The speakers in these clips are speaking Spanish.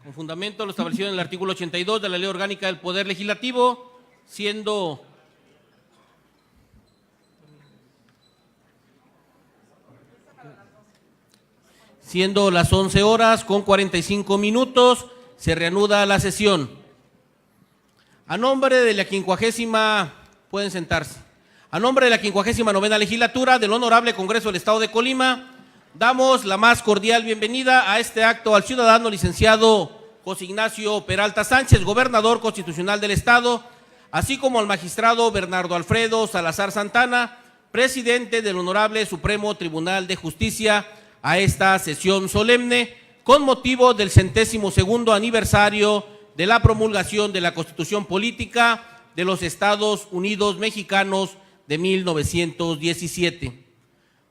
con fundamento lo establecido en el artículo 82 de la Ley Orgánica del Poder Legislativo, siendo las 11:45, se reanuda la sesión. A nombre de la 50, pueden sentarse. A nombre de la 59ª legislatura del Honorable Congreso del Estado de Colima, damos la más cordial bienvenida a este acto al ciudadano licenciado José Ignacio Peralta Sánchez, gobernador constitucional del Estado, así como al magistrado Bernardo Alfredo Salazar Santana, presidente del Honorable Supremo Tribunal de Justicia, a esta sesión solemne con motivo del 102º aniversario de la promulgación de la Constitución Política de los Estados Unidos Mexicanos de 1917.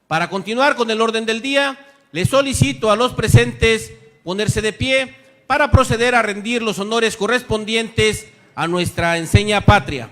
Para continuar con el orden del día, les solicito a los presentes ponerse de pie para proceder a rendir los honores correspondientes a nuestra enseña patria.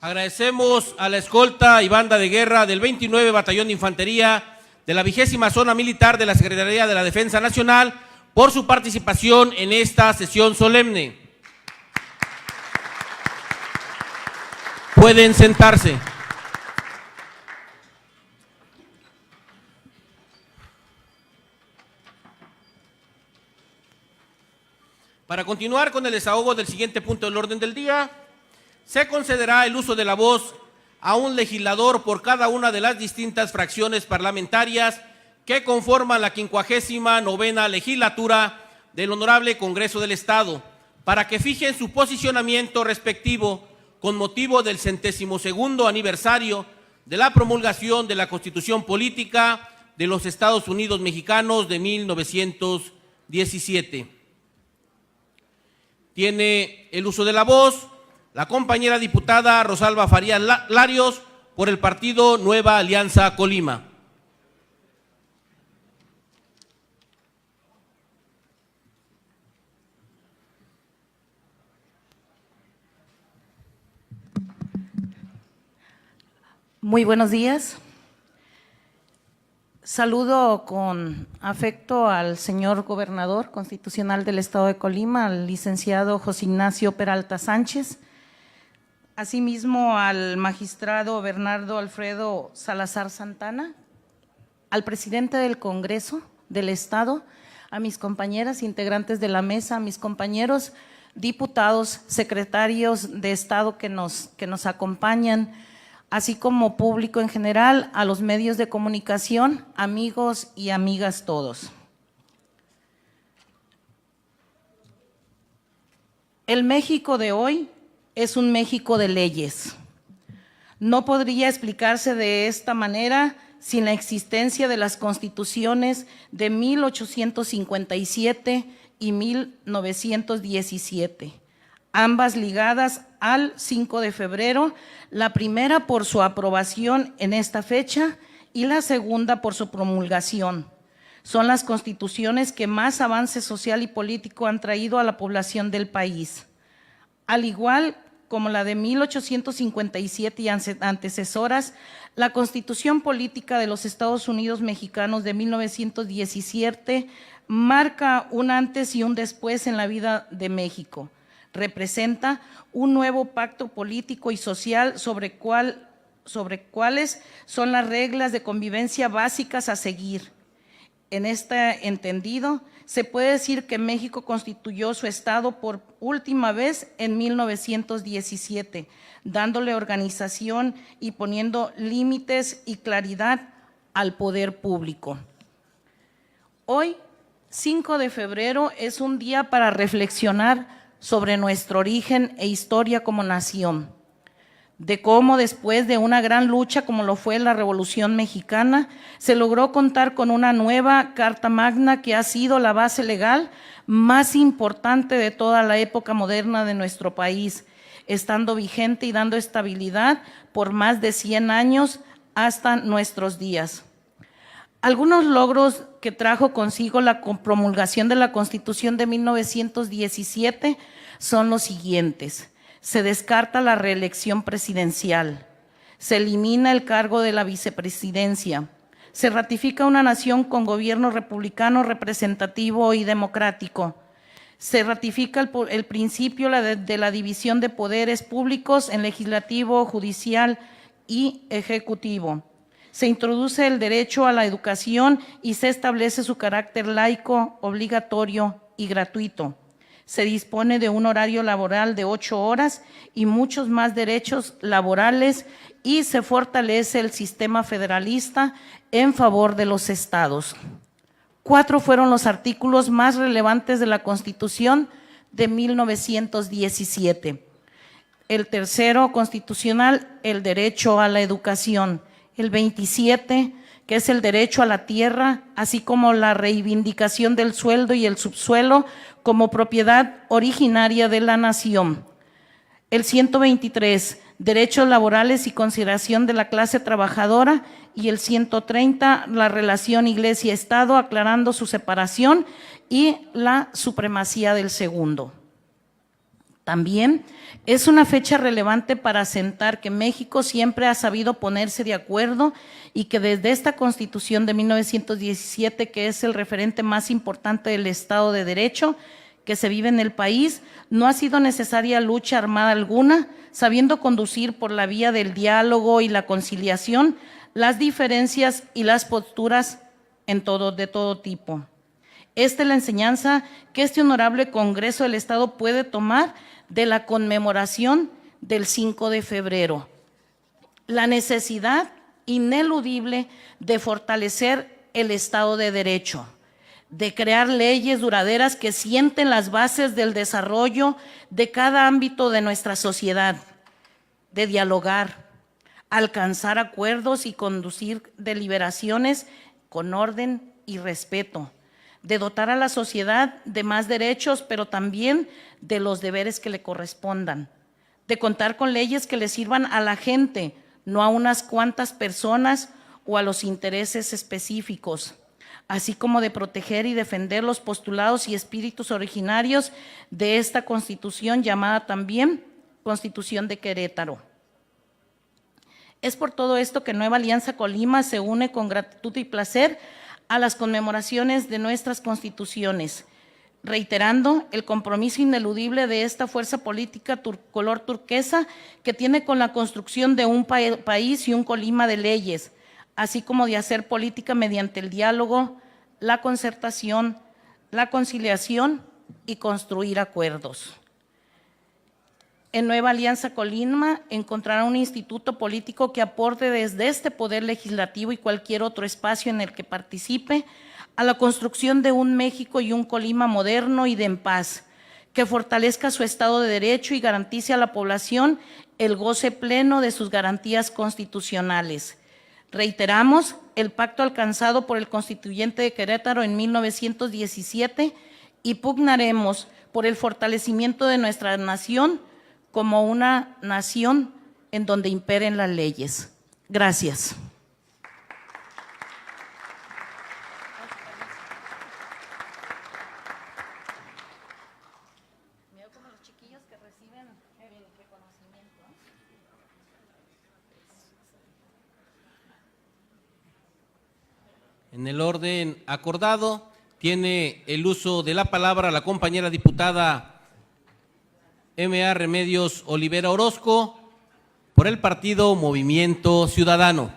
Agradecemos a la escolta y banda de guerra del 29 Batallón de Infantería de la 20ª Zona Militar de la Secretaría de la Defensa Nacional por su participación en esta sesión solemne. Pueden sentarse. Para continuar con el desahogo del siguiente punto del orden del día, se concederá el uso de la voz a un legislador por cada una de las distintas fracciones parlamentarias que conforman la 59ª legislatura del Honorable Congreso del Estado, para que fijen su posicionamiento respectivo con motivo del 102º aniversario de la promulgación de la Constitución Política de los Estados Unidos Mexicanos de 1917. Tiene el uso de la voz la compañera diputada Rosalba Farías Larios por el partido Nueva Alianza Colima. Muy buenos días. Saludo con afecto al señor gobernador constitucional del Estado de Colima, al licenciado José Ignacio Peralta Sánchez, asimismo al magistrado Bernardo Alfredo Salazar Santana, al presidente del Congreso del Estado, a mis compañeras integrantes de la mesa, a mis compañeros diputados, secretarios de Estado que nos acompañan, así como público en general, a los medios de comunicación, amigos y amigas todos. El México de hoy es un México de leyes. No podría explicarse de esta manera sin la existencia de las constituciones de 1857 y 1917, ambas ligadas al 5 de febrero, la primera por su aprobación en esta fecha y la segunda por su promulgación. Son las constituciones que más avance social y político han traído a la población del país. Al igual como la de 1857 y antecesoras, la Constitución Política de los Estados Unidos Mexicanos de 1917 marca un antes y un después en la vida de México. Representa un nuevo pacto político y social sobre cuáles son las reglas de convivencia básicas a seguir. En este entendido, se puede decir que México constituyó su Estado por última vez en 1917, dándole organización y poniendo límites y claridad al poder público. Hoy, 5 de febrero, es un día para reflexionar sobre nuestro origen e historia como nación, de cómo después de una gran lucha como lo fue la Revolución Mexicana, se logró contar con una nueva Carta Magna que ha sido la base legal más importante de toda la época moderna de nuestro país, estando vigente y dando estabilidad por más de 100 años hasta nuestros días. Algunos logros que trajo consigo la promulgación de la Constitución de 1917 son los siguientes. Se descarta la reelección presidencial, se elimina el cargo de la vicepresidencia, se ratifica una nación con gobierno republicano representativo y democrático, se ratifica el principio de la división de poderes públicos en legislativo, judicial y ejecutivo. Se introduce el derecho a la educación y se establece su carácter laico, obligatorio y gratuito. Se dispone de un horario laboral de 8 horas y muchos más derechos laborales y se fortalece el sistema federalista en favor de los estados. 4 fueron los artículos más relevantes de la Constitución de 1917. El tercero constitucional, el derecho a la educación. El 27, que es el derecho a la tierra, así como la reivindicación del sueldo y el subsuelo como propiedad originaria de la nación. El 123, derechos laborales y consideración de la clase trabajadora, y el 130, la relación Iglesia-Estado, aclarando su separación y la supremacía del segundo. También es una fecha relevante para asentar que México siempre ha sabido ponerse de acuerdo y que desde esta Constitución de 1917, que es el referente más importante del Estado de Derecho que se vive en el país, no ha sido necesaria lucha armada alguna, sabiendo conducir por la vía del diálogo y la conciliación las diferencias y las posturas de todo tipo. Esta es la enseñanza que este honorable Congreso del Estado puede tomar de la conmemoración del 5 de febrero. La necesidad ineludible de fortalecer el Estado de Derecho, de crear leyes duraderas que sienten las bases del desarrollo de cada ámbito de nuestra sociedad, de dialogar, alcanzar acuerdos y conducir deliberaciones con orden y respeto, de dotar a la sociedad de más derechos, pero también de los deberes que le correspondan, de contar con leyes que le sirvan a la gente, no a unas cuantas personas o a los intereses específicos, así como de proteger y defender los postulados y espíritus originarios de esta Constitución, llamada también Constitución de Querétaro. Es por todo esto que Nueva Alianza Colima se une con gratitud y placer a las conmemoraciones de nuestras constituciones, reiterando el compromiso ineludible de esta fuerza política color turquesa que tiene con la construcción de un país y un Colima de leyes, así como de hacer política mediante el diálogo, la concertación, la conciliación y construir acuerdos. En Nueva Alianza Colima encontrará un instituto político que aporte desde este poder legislativo y cualquier otro espacio en el que participe a la construcción de un México y un Colima moderno y de en paz, que fortalezca su Estado de Derecho y garantice a la población el goce pleno de sus garantías constitucionales. Reiteramos el pacto alcanzado por el Constituyente de Querétaro en 1917 y pugnaremos por el fortalecimiento de nuestra nación como una nación en donde imperen las leyes. Gracias. En el orden acordado, tiene el uso de la palabra la compañera diputada M.A. Remedios Olivera Orozco, por el partido Movimiento Ciudadano.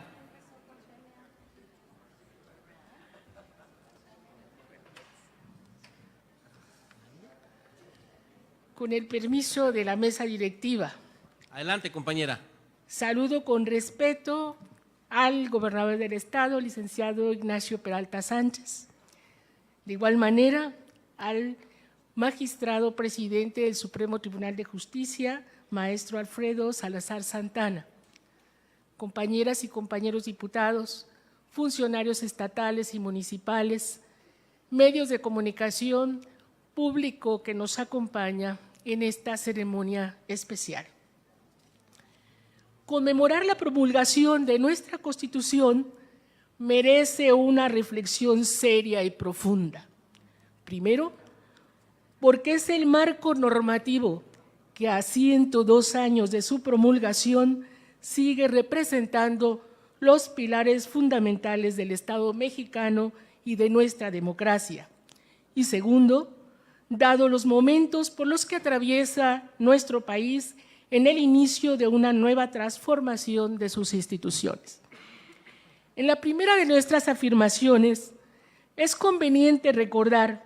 Con el permiso de la mesa directiva. Adelante, compañera. Saludo con respeto al gobernador del Estado, licenciado Ignacio Peralta Sánchez. De igual manera, al magistrado presidente del Supremo Tribunal de Justicia, maestro Alfredo Salazar Santana. Compañeras y compañeros diputados, funcionarios estatales y municipales, medios de comunicación, público que nos acompaña en esta ceremonia especial. Conmemorar la promulgación de nuestra Constitución merece una reflexión seria y profunda. Primero, porque es el marco normativo que a 102 años de su promulgación sigue representando los pilares fundamentales del Estado mexicano y de nuestra democracia. Y segundo, dado los momentos por los que atraviesa nuestro país en el inicio de una nueva transformación de sus instituciones. En la primera de nuestras afirmaciones, es conveniente recordar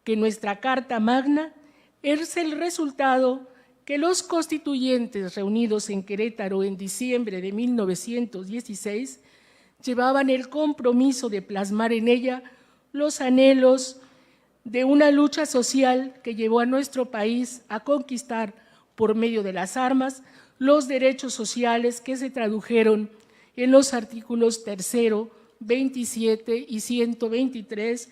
que nuestra Carta Magna es el resultado que los constituyentes reunidos en Querétaro en diciembre de 1916 llevaban el compromiso de plasmar en ella los anhelos de una lucha social que llevó a nuestro país a conquistar por medio de las armas los derechos sociales que se tradujeron en los artículos 3, 27 y 123,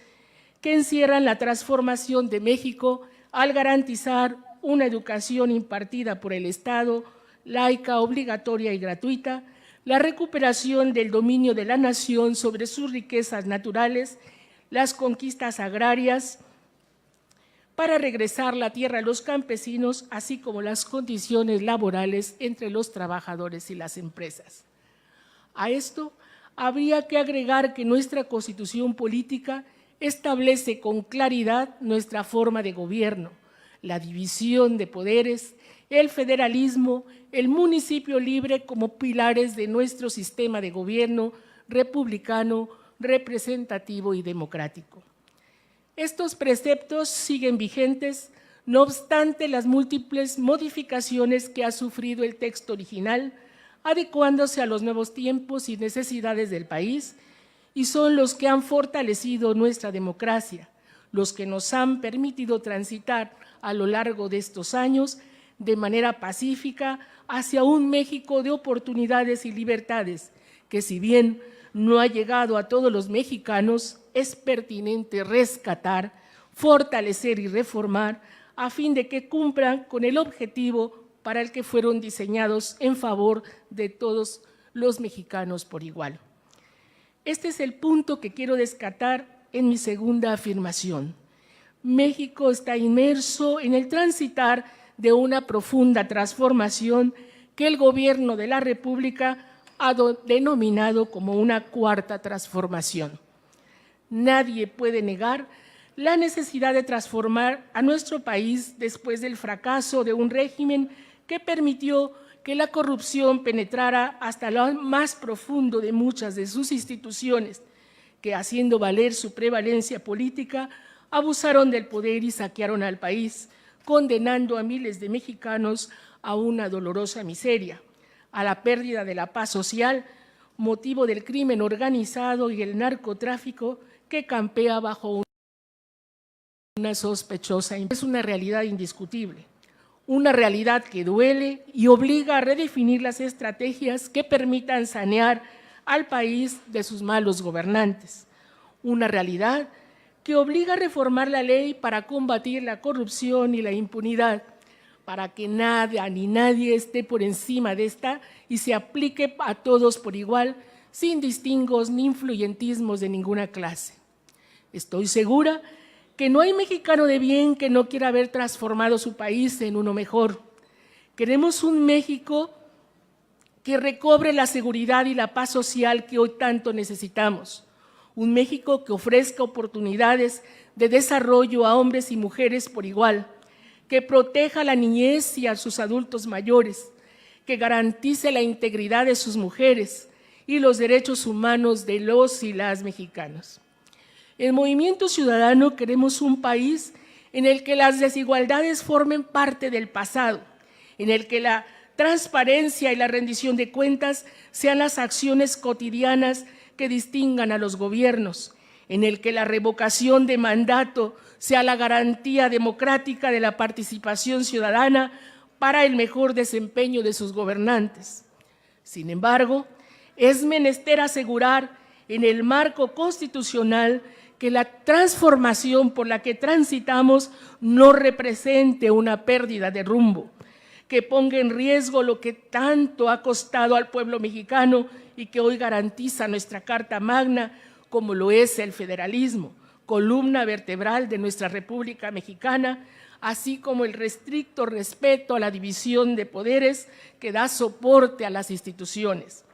que encierran la transformación de México al garantizar una educación impartida por el Estado, laica, obligatoria y gratuita, la recuperación del dominio de la nación sobre sus riquezas naturales, las conquistas agrarias, para regresar la tierra a los campesinos, así como las condiciones laborales entre los trabajadores y las empresas. A esto habría que agregar que nuestra Constitución política establece con claridad nuestra forma de gobierno, la división de poderes, el federalismo, el municipio libre como pilares de nuestro sistema de gobierno republicano, representativo y democrático. Estos preceptos siguen vigentes, no obstante las múltiples modificaciones que ha sufrido el texto original, adecuándose a los nuevos tiempos y necesidades del país, y son los que han fortalecido nuestra democracia, los que nos han permitido transitar a lo largo de estos años de manera pacífica hacia un México de oportunidades y libertades, que si bien no ha llegado a todos los mexicanos, es pertinente rescatar, fortalecer y reformar a fin de que cumplan con el objetivo para el que fueron diseñados en favor de todos los mexicanos por igual. Este es el punto que quiero rescatar en mi segunda afirmación. México está inmerso en el transitar de una profunda transformación que el Gobierno de la República ha denominado como una cuarta transformación. Nadie puede negar la necesidad de transformar a nuestro país después del fracaso de un régimen que permitió que la corrupción penetrara hasta lo más profundo de muchas de sus instituciones, que haciendo valer su prevalencia política, abusaron del poder y saquearon al país, condenando a miles de mexicanos a una dolorosa miseria, a la pérdida de la paz social, motivo del crimen organizado y el narcotráfico que campea bajo una sospechosa. Es una realidad indiscutible, una realidad que duele y obliga a redefinir las estrategias que permitan sanear al país de sus malos gobernantes, una realidad que obliga a reformar la ley para combatir la corrupción y la impunidad, para que nada ni nadie esté por encima de esta y se aplique a todos por igual, sin distingos ni influyentismos de ninguna clase. Estoy segura que no hay mexicano de bien que no quiera ver transformado su país en uno mejor. Queremos un México que recobre la seguridad y la paz social que hoy tanto necesitamos. Un México que ofrezca oportunidades de desarrollo a hombres y mujeres por igual, que proteja a la niñez y a sus adultos mayores, que garantice la integridad de sus mujeres y los derechos humanos de los y las mexicanos. El Movimiento Ciudadano queremos un país en el que las desigualdades formen parte del pasado, en el que la transparencia y la rendición de cuentas sean las acciones cotidianas que distingan a los gobiernos, en el que la revocación de mandato sea la garantía democrática de la participación ciudadana para el mejor desempeño de sus gobernantes. Sin embargo, es menester asegurar en el marco constitucional que la transformación por la que transitamos no represente una pérdida de rumbo, que ponga en riesgo lo que tanto ha costado al pueblo mexicano y que hoy garantiza nuestra Carta Magna, como lo es el federalismo, columna vertebral de nuestra República Mexicana, así como el restricto respeto a la división de poderes que da soporte a las instituciones.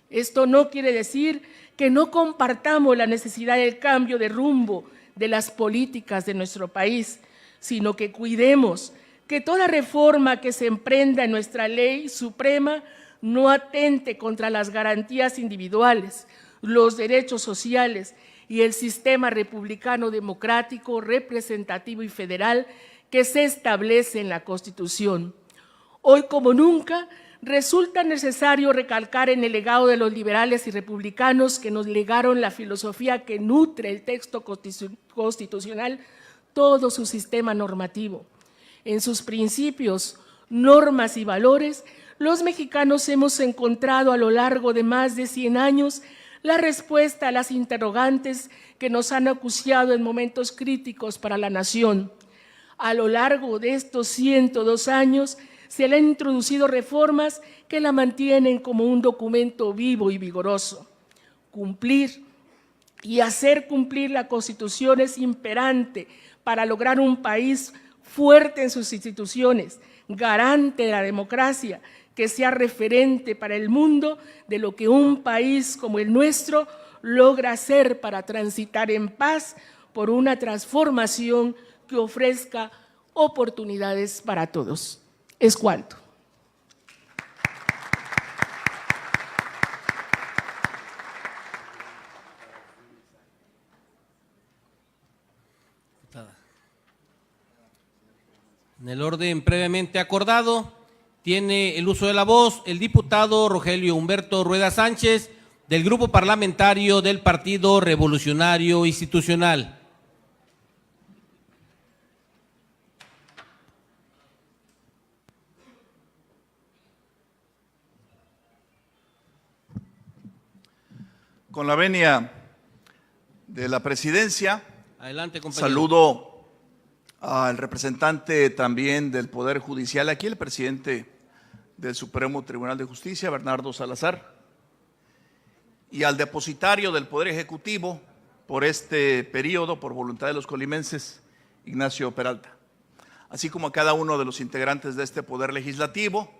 Esto no quiere decir que no compartamos la necesidad del cambio de rumbo de las políticas de nuestro país, sino que cuidemos que toda reforma que se emprenda en nuestra ley suprema no atente contra las garantías individuales, los derechos sociales y el sistema republicano democrático, representativo y federal que se establece en la Constitución. Hoy como nunca resulta necesario recalcar en el legado de los liberales y republicanos que nos legaron la filosofía que nutre el texto constitucional todo su sistema normativo. En sus principios, normas y valores, los mexicanos hemos encontrado a lo largo de más de 100 años la respuesta a las interrogantes que nos han acuciado en momentos críticos para la nación. A lo largo de estos 102 años se le han introducido reformas que la mantienen como un documento vivo y vigoroso. Cumplir y hacer cumplir la Constitución es imperante para lograr un país fuerte en sus instituciones, garante de la democracia, que sea referente para el mundo de lo que un país como el nuestro logra hacer para transitar en paz por una transformación que ofrezca oportunidades para todos. Es cuanto. En el orden previamente acordado, tiene el uso de la voz el diputado Rogelio Humberto Rueda Sánchez, del Grupo Parlamentario del Partido Revolucionario Institucional. Con la venia de la presidencia, Adelante, compañero. saludo al representante también del Poder Judicial aquí, el presidente del Supremo Tribunal de Justicia, Bernardo Salazar, y al depositario del Poder Ejecutivo por este periodo, por voluntad de los colimenses, Ignacio Peralta, así como a cada uno de los integrantes de este Poder Legislativo,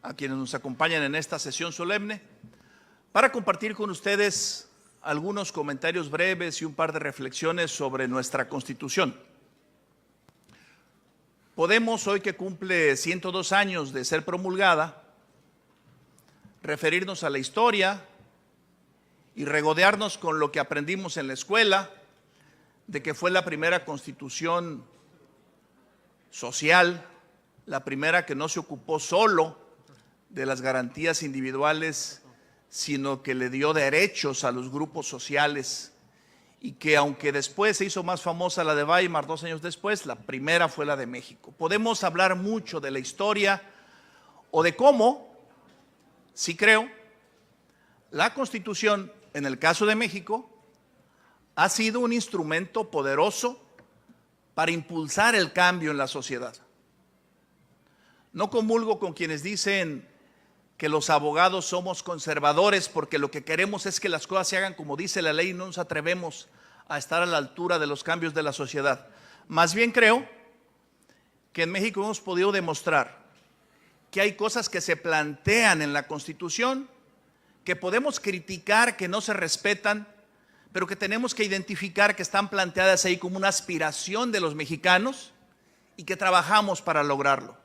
a quienes nos acompañan en esta sesión solemne, para compartir con ustedes algunos comentarios breves y un par de reflexiones sobre nuestra Constitución. Podemos, hoy que cumple 102 años de ser promulgada, referirnos a la historia y regodearnos con lo que aprendimos en la escuela, de que fue la primera Constitución social, la primera que no se ocupó solo de las garantías individuales, sino que le dio derechos a los grupos sociales, y que aunque después se hizo más famosa la de Weimar 2 años después, la primera fue la de México. Podemos hablar mucho de la historia o de cómo, sí creo, la Constitución, en el caso de México, ha sido un instrumento poderoso para impulsar el cambio en la sociedad. No comulgo con quienes dicen que los abogados somos conservadores porque lo que queremos es que las cosas se hagan como dice la ley y no nos atrevemos a estar a la altura de los cambios de la sociedad. Más bien creo que en México hemos podido demostrar que hay cosas que se plantean en la Constitución, que podemos criticar, que no se respetan, pero que tenemos que identificar que están planteadas ahí como una aspiración de los mexicanos y que trabajamos para lograrlo.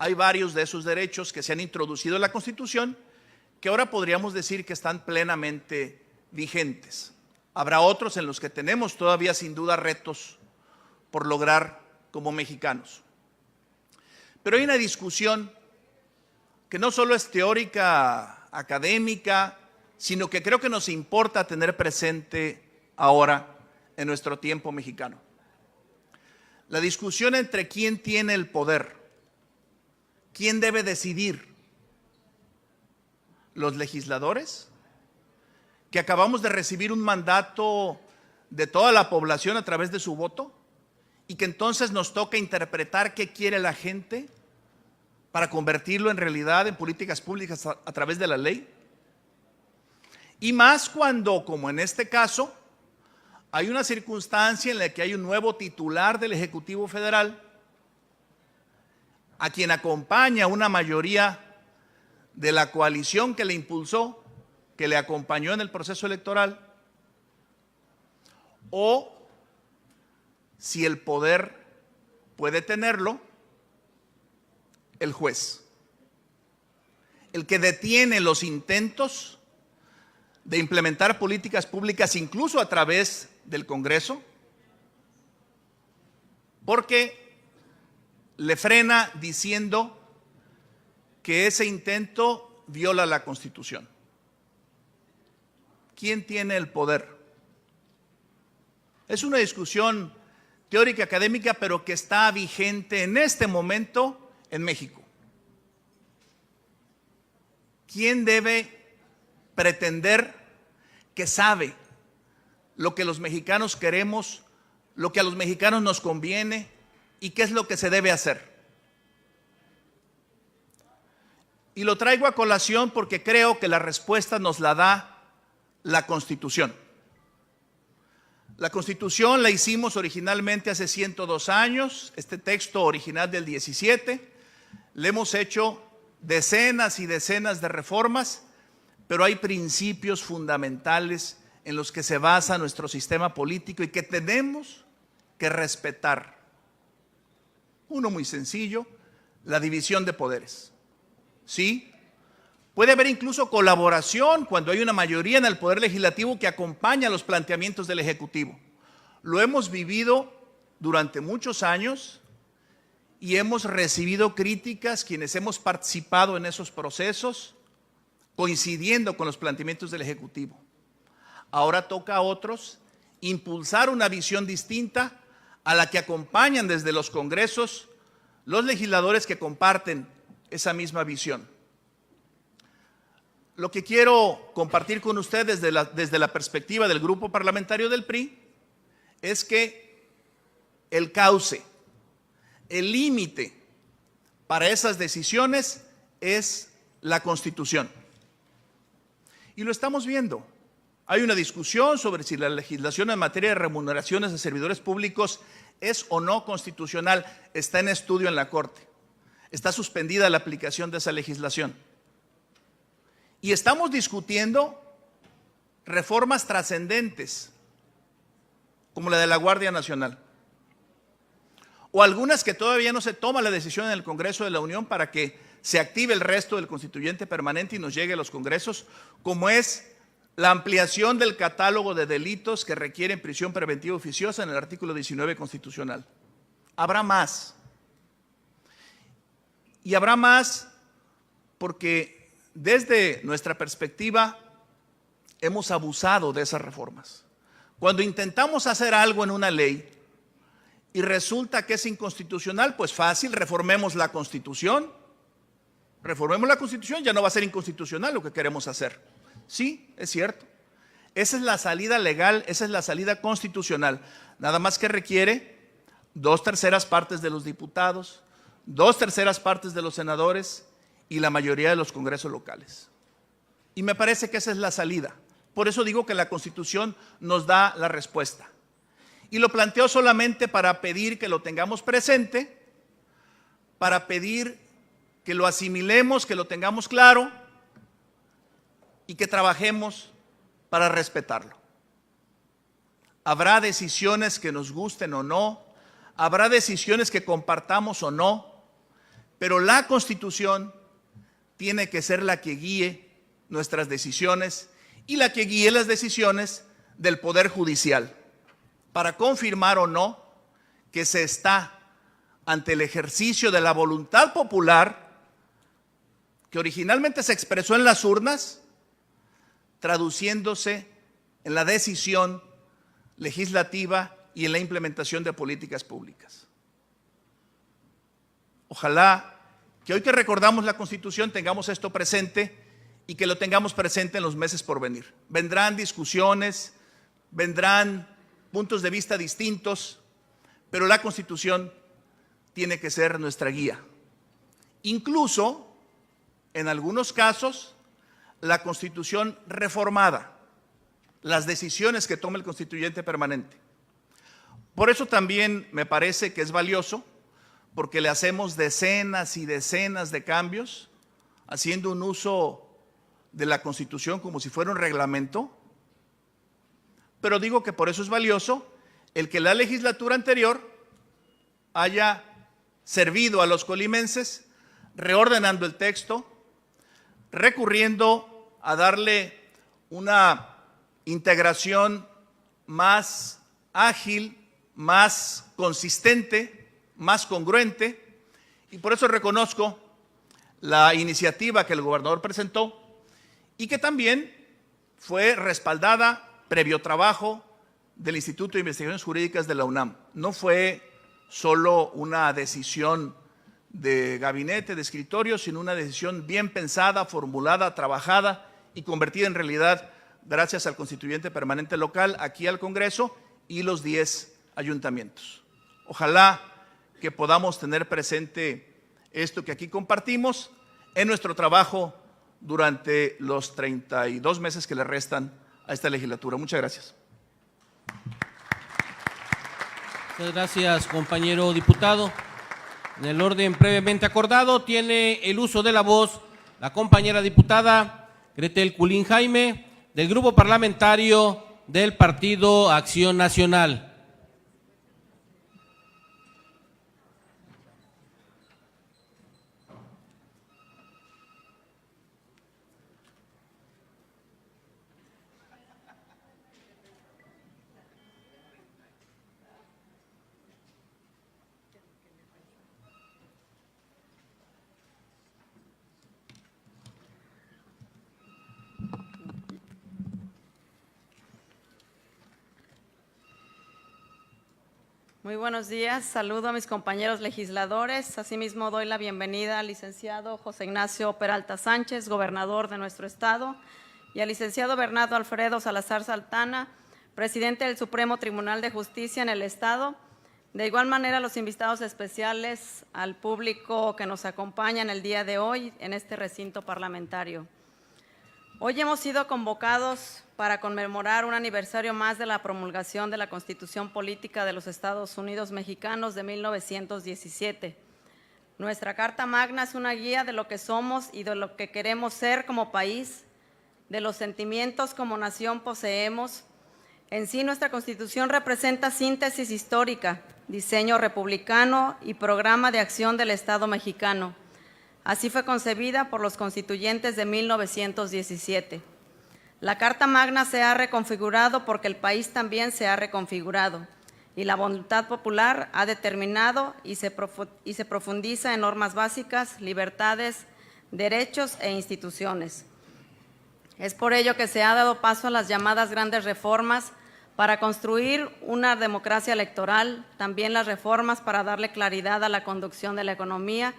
Hay varios de esos derechos que se han introducido en la Constitución que ahora podríamos decir que están plenamente vigentes. Habrá otros en los que tenemos todavía sin duda retos por lograr como mexicanos. Pero hay una discusión que no solo es teórica, académica, sino que creo que nos importa tener presente ahora en nuestro tiempo mexicano. La discusión entre quién tiene el poder. ¿Quién debe decidir? ¿Los legisladores? ¿Que acabamos de recibir un mandato de toda la población a través de su voto? ¿Y que entonces nos toca interpretar qué quiere la gente para convertirlo en realidad en políticas públicas a través de la ley? Y más cuando, como en este caso, hay una circunstancia en la que hay un nuevo titular del Ejecutivo Federal, a quien acompaña una mayoría de la coalición que le impulsó, que le acompañó en el proceso electoral, o si el poder puede tenerlo el juez, el que detiene los intentos de implementar políticas públicas incluso a través del Congreso, porque le frena diciendo que ese intento viola la Constitución. ¿Quién tiene el poder? Es una discusión teórica, académica, pero que está vigente en este momento en México. ¿Quién debe pretender que sabe lo que los mexicanos queremos, lo que a los mexicanos nos conviene y qué es lo que se debe hacer? Y lo traigo a colación porque creo que la respuesta nos la da la Constitución. La Constitución la hicimos originalmente hace 102 años, este texto original del 17, le hemos hecho decenas y decenas de reformas, pero hay principios fundamentales en los que se basa nuestro sistema político y que tenemos que respetar. Uno muy sencillo, la división de poderes. Sí, puede haber incluso colaboración cuando hay una mayoría en el Poder Legislativo que acompaña los planteamientos del Ejecutivo. Lo hemos vivido durante muchos años y hemos recibido críticas quienes hemos participado en esos procesos, coincidiendo con los planteamientos del Ejecutivo. Ahora toca a otros impulsar una visión distinta a la que acompañan desde los congresos los legisladores que comparten esa misma visión. Lo que quiero compartir con ustedes desde la perspectiva del Grupo Parlamentario del PRI es que el cauce, el límite para esas decisiones es la Constitución. Y lo estamos viendo. Hay una discusión sobre si la legislación en materia de remuneraciones de servidores públicos es o no constitucional. Está en estudio en la Corte. Está suspendida la aplicación de esa legislación. Y estamos discutiendo reformas trascendentes, como la de la Guardia Nacional, o algunas que todavía no se toma la decisión en el Congreso de la Unión para que se active el resto del constituyente permanente y nos llegue a los congresos, como es la ampliación del catálogo de delitos que requieren prisión preventiva oficiosa en el artículo 19 constitucional. Habrá más. Y habrá más porque desde nuestra perspectiva hemos abusado de esas reformas. Cuando intentamos hacer algo en una ley y resulta que es inconstitucional, pues fácil, reformemos la Constitución. Reformemos la Constitución, ya no va a ser inconstitucional lo que queremos hacer. Sí, es cierto. Esa es la salida legal, esa es la salida constitucional. Nada más que requiere 2/3 partes de los diputados, 2/3 partes de los senadores y la mayoría de los congresos locales. Y me parece que esa es la salida. Por eso digo que la Constitución nos da la respuesta. Y lo planteo solamente para pedir que lo tengamos presente, para pedir que lo asimilemos, que lo tengamos claro y que trabajemos para respetarlo. Habrá decisiones que nos gusten o no, habrá decisiones que compartamos o no, pero la Constitución tiene que ser la que guíe nuestras decisiones y la que guíe las decisiones del Poder Judicial para confirmar o no que se está ante el ejercicio de la voluntad popular que originalmente se expresó en las urnas, traduciéndose en la decisión legislativa y en la implementación de políticas públicas. Ojalá que hoy que recordamos la Constitución tengamos esto presente y que lo tengamos presente en los meses por venir. Vendrán discusiones, vendrán puntos de vista distintos, pero la Constitución tiene que ser nuestra guía. Incluso, en algunos casos, la Constitución reformada, las decisiones que toma el constituyente permanente. Por eso también me parece que es valioso, porque le hacemos decenas y decenas de cambios, haciendo un uso de la Constitución como si fuera un reglamento. Pero digo que por eso es valioso el que la legislatura anterior haya servido a los colimenses, reordenando el texto, recurriendo a darle una integración más ágil, más consistente, más congruente, y por eso reconozco la iniciativa que el gobernador presentó y que también fue respaldada previo trabajo del Instituto de Investigaciones Jurídicas de la UNAM. No fue solo una decisión de gabinete, de escritorio, sino una decisión bien pensada, formulada, trabajada y convertida en realidad gracias al constituyente permanente local, aquí al Congreso y los 10 ayuntamientos. Ojalá que podamos tener presente esto que aquí compartimos en nuestro trabajo durante los 32 meses que le restan a esta legislatura. Muchas gracias. Muchas gracias, compañero diputado. En el orden previamente acordado, tiene el uso de la voz la compañera diputada Gretel Culín Jaime, del Grupo Parlamentario del Partido Acción Nacional. Muy buenos días, saludo a mis compañeros legisladores, asimismo doy la bienvenida al licenciado José Ignacio Peralta Sánchez, gobernador de nuestro estado, y al licenciado Bernardo Alfredo Salazar Saltana, presidente del Supremo Tribunal de Justicia en el estado. De igual manera, los invitados especiales al público que nos acompaña en el día de hoy en este recinto parlamentario. Hoy hemos sido convocados para conmemorar un aniversario más de la promulgación de la Constitución Política de los Estados Unidos Mexicanos de 1917. Nuestra Carta Magna es una guía de lo que somos y de lo que queremos ser como país, de los sentimientos como nación poseemos. En sí, nuestra Constitución representa síntesis histórica, diseño republicano y programa de acción del Estado mexicano. Así fue concebida por los constituyentes de 1917. La Carta Magna se ha reconfigurado porque el país también se ha reconfigurado y la voluntad popular ha determinado y se profundiza en normas básicas, libertades, derechos e instituciones. Es por ello que se ha dado paso a las llamadas grandes reformas para construir una democracia electoral, también las reformas para darle claridad a la conducción de la economía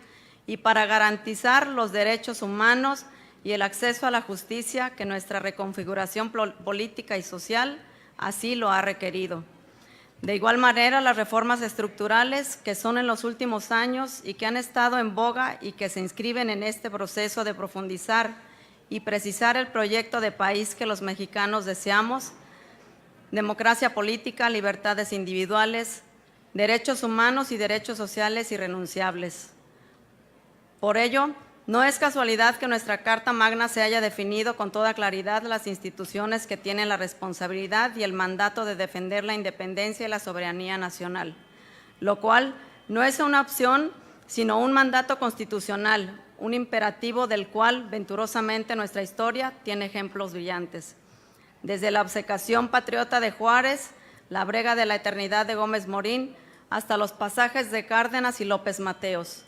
y para garantizar los derechos humanos y el acceso a la justicia que nuestra reconfiguración política y social así lo ha requerido. De igual manera, las reformas estructurales que son en los últimos años y que han estado en boga y que se inscriben en este proceso de profundizar y precisar el proyecto de país que los mexicanos deseamos: democracia política, libertades individuales, derechos humanos y derechos sociales irrenunciables. Por ello, no es casualidad que nuestra Carta Magna se haya definido con toda claridad las instituciones que tienen la responsabilidad y el mandato de defender la independencia y la soberanía nacional, lo cual no es una opción, sino un mandato constitucional, un imperativo del cual venturosamente nuestra historia tiene ejemplos brillantes. Desde la obcecación patriota de Juárez, la brega de la eternidad de Gómez Morín, hasta los pasajes de Cárdenas y López Mateos.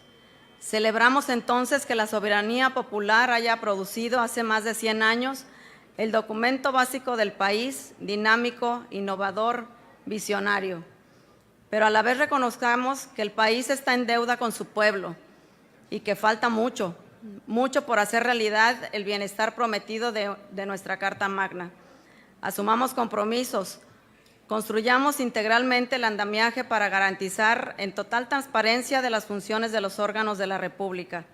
Celebramos entonces que la soberanía popular haya producido hace más de 100 años el documento básico del país, dinámico, innovador, visionario. Pero a la vez reconozcamos que el país está en deuda con su pueblo y que falta mucho por hacer realidad el bienestar prometido de nuestra Carta Magna. Asumamos compromisos, construyamos integralmente el andamiaje para garantizar en total transparencia de las funciones de los órganos de la República.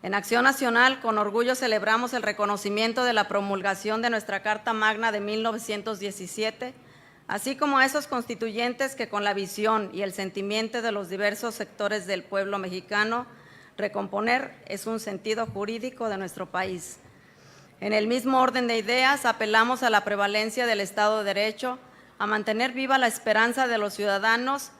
En Acción Nacional, con orgullo celebramos el reconocimiento de la promulgación de nuestra Carta Magna de 1917, así como a esos constituyentes que con la visión y el sentimiento de los diversos sectores del pueblo mexicano, recomponer es un sentido jurídico de nuestro país. En el mismo orden de ideas, apelamos a la prevalencia del Estado de Derecho, a mantener viva la esperanza de los ciudadanos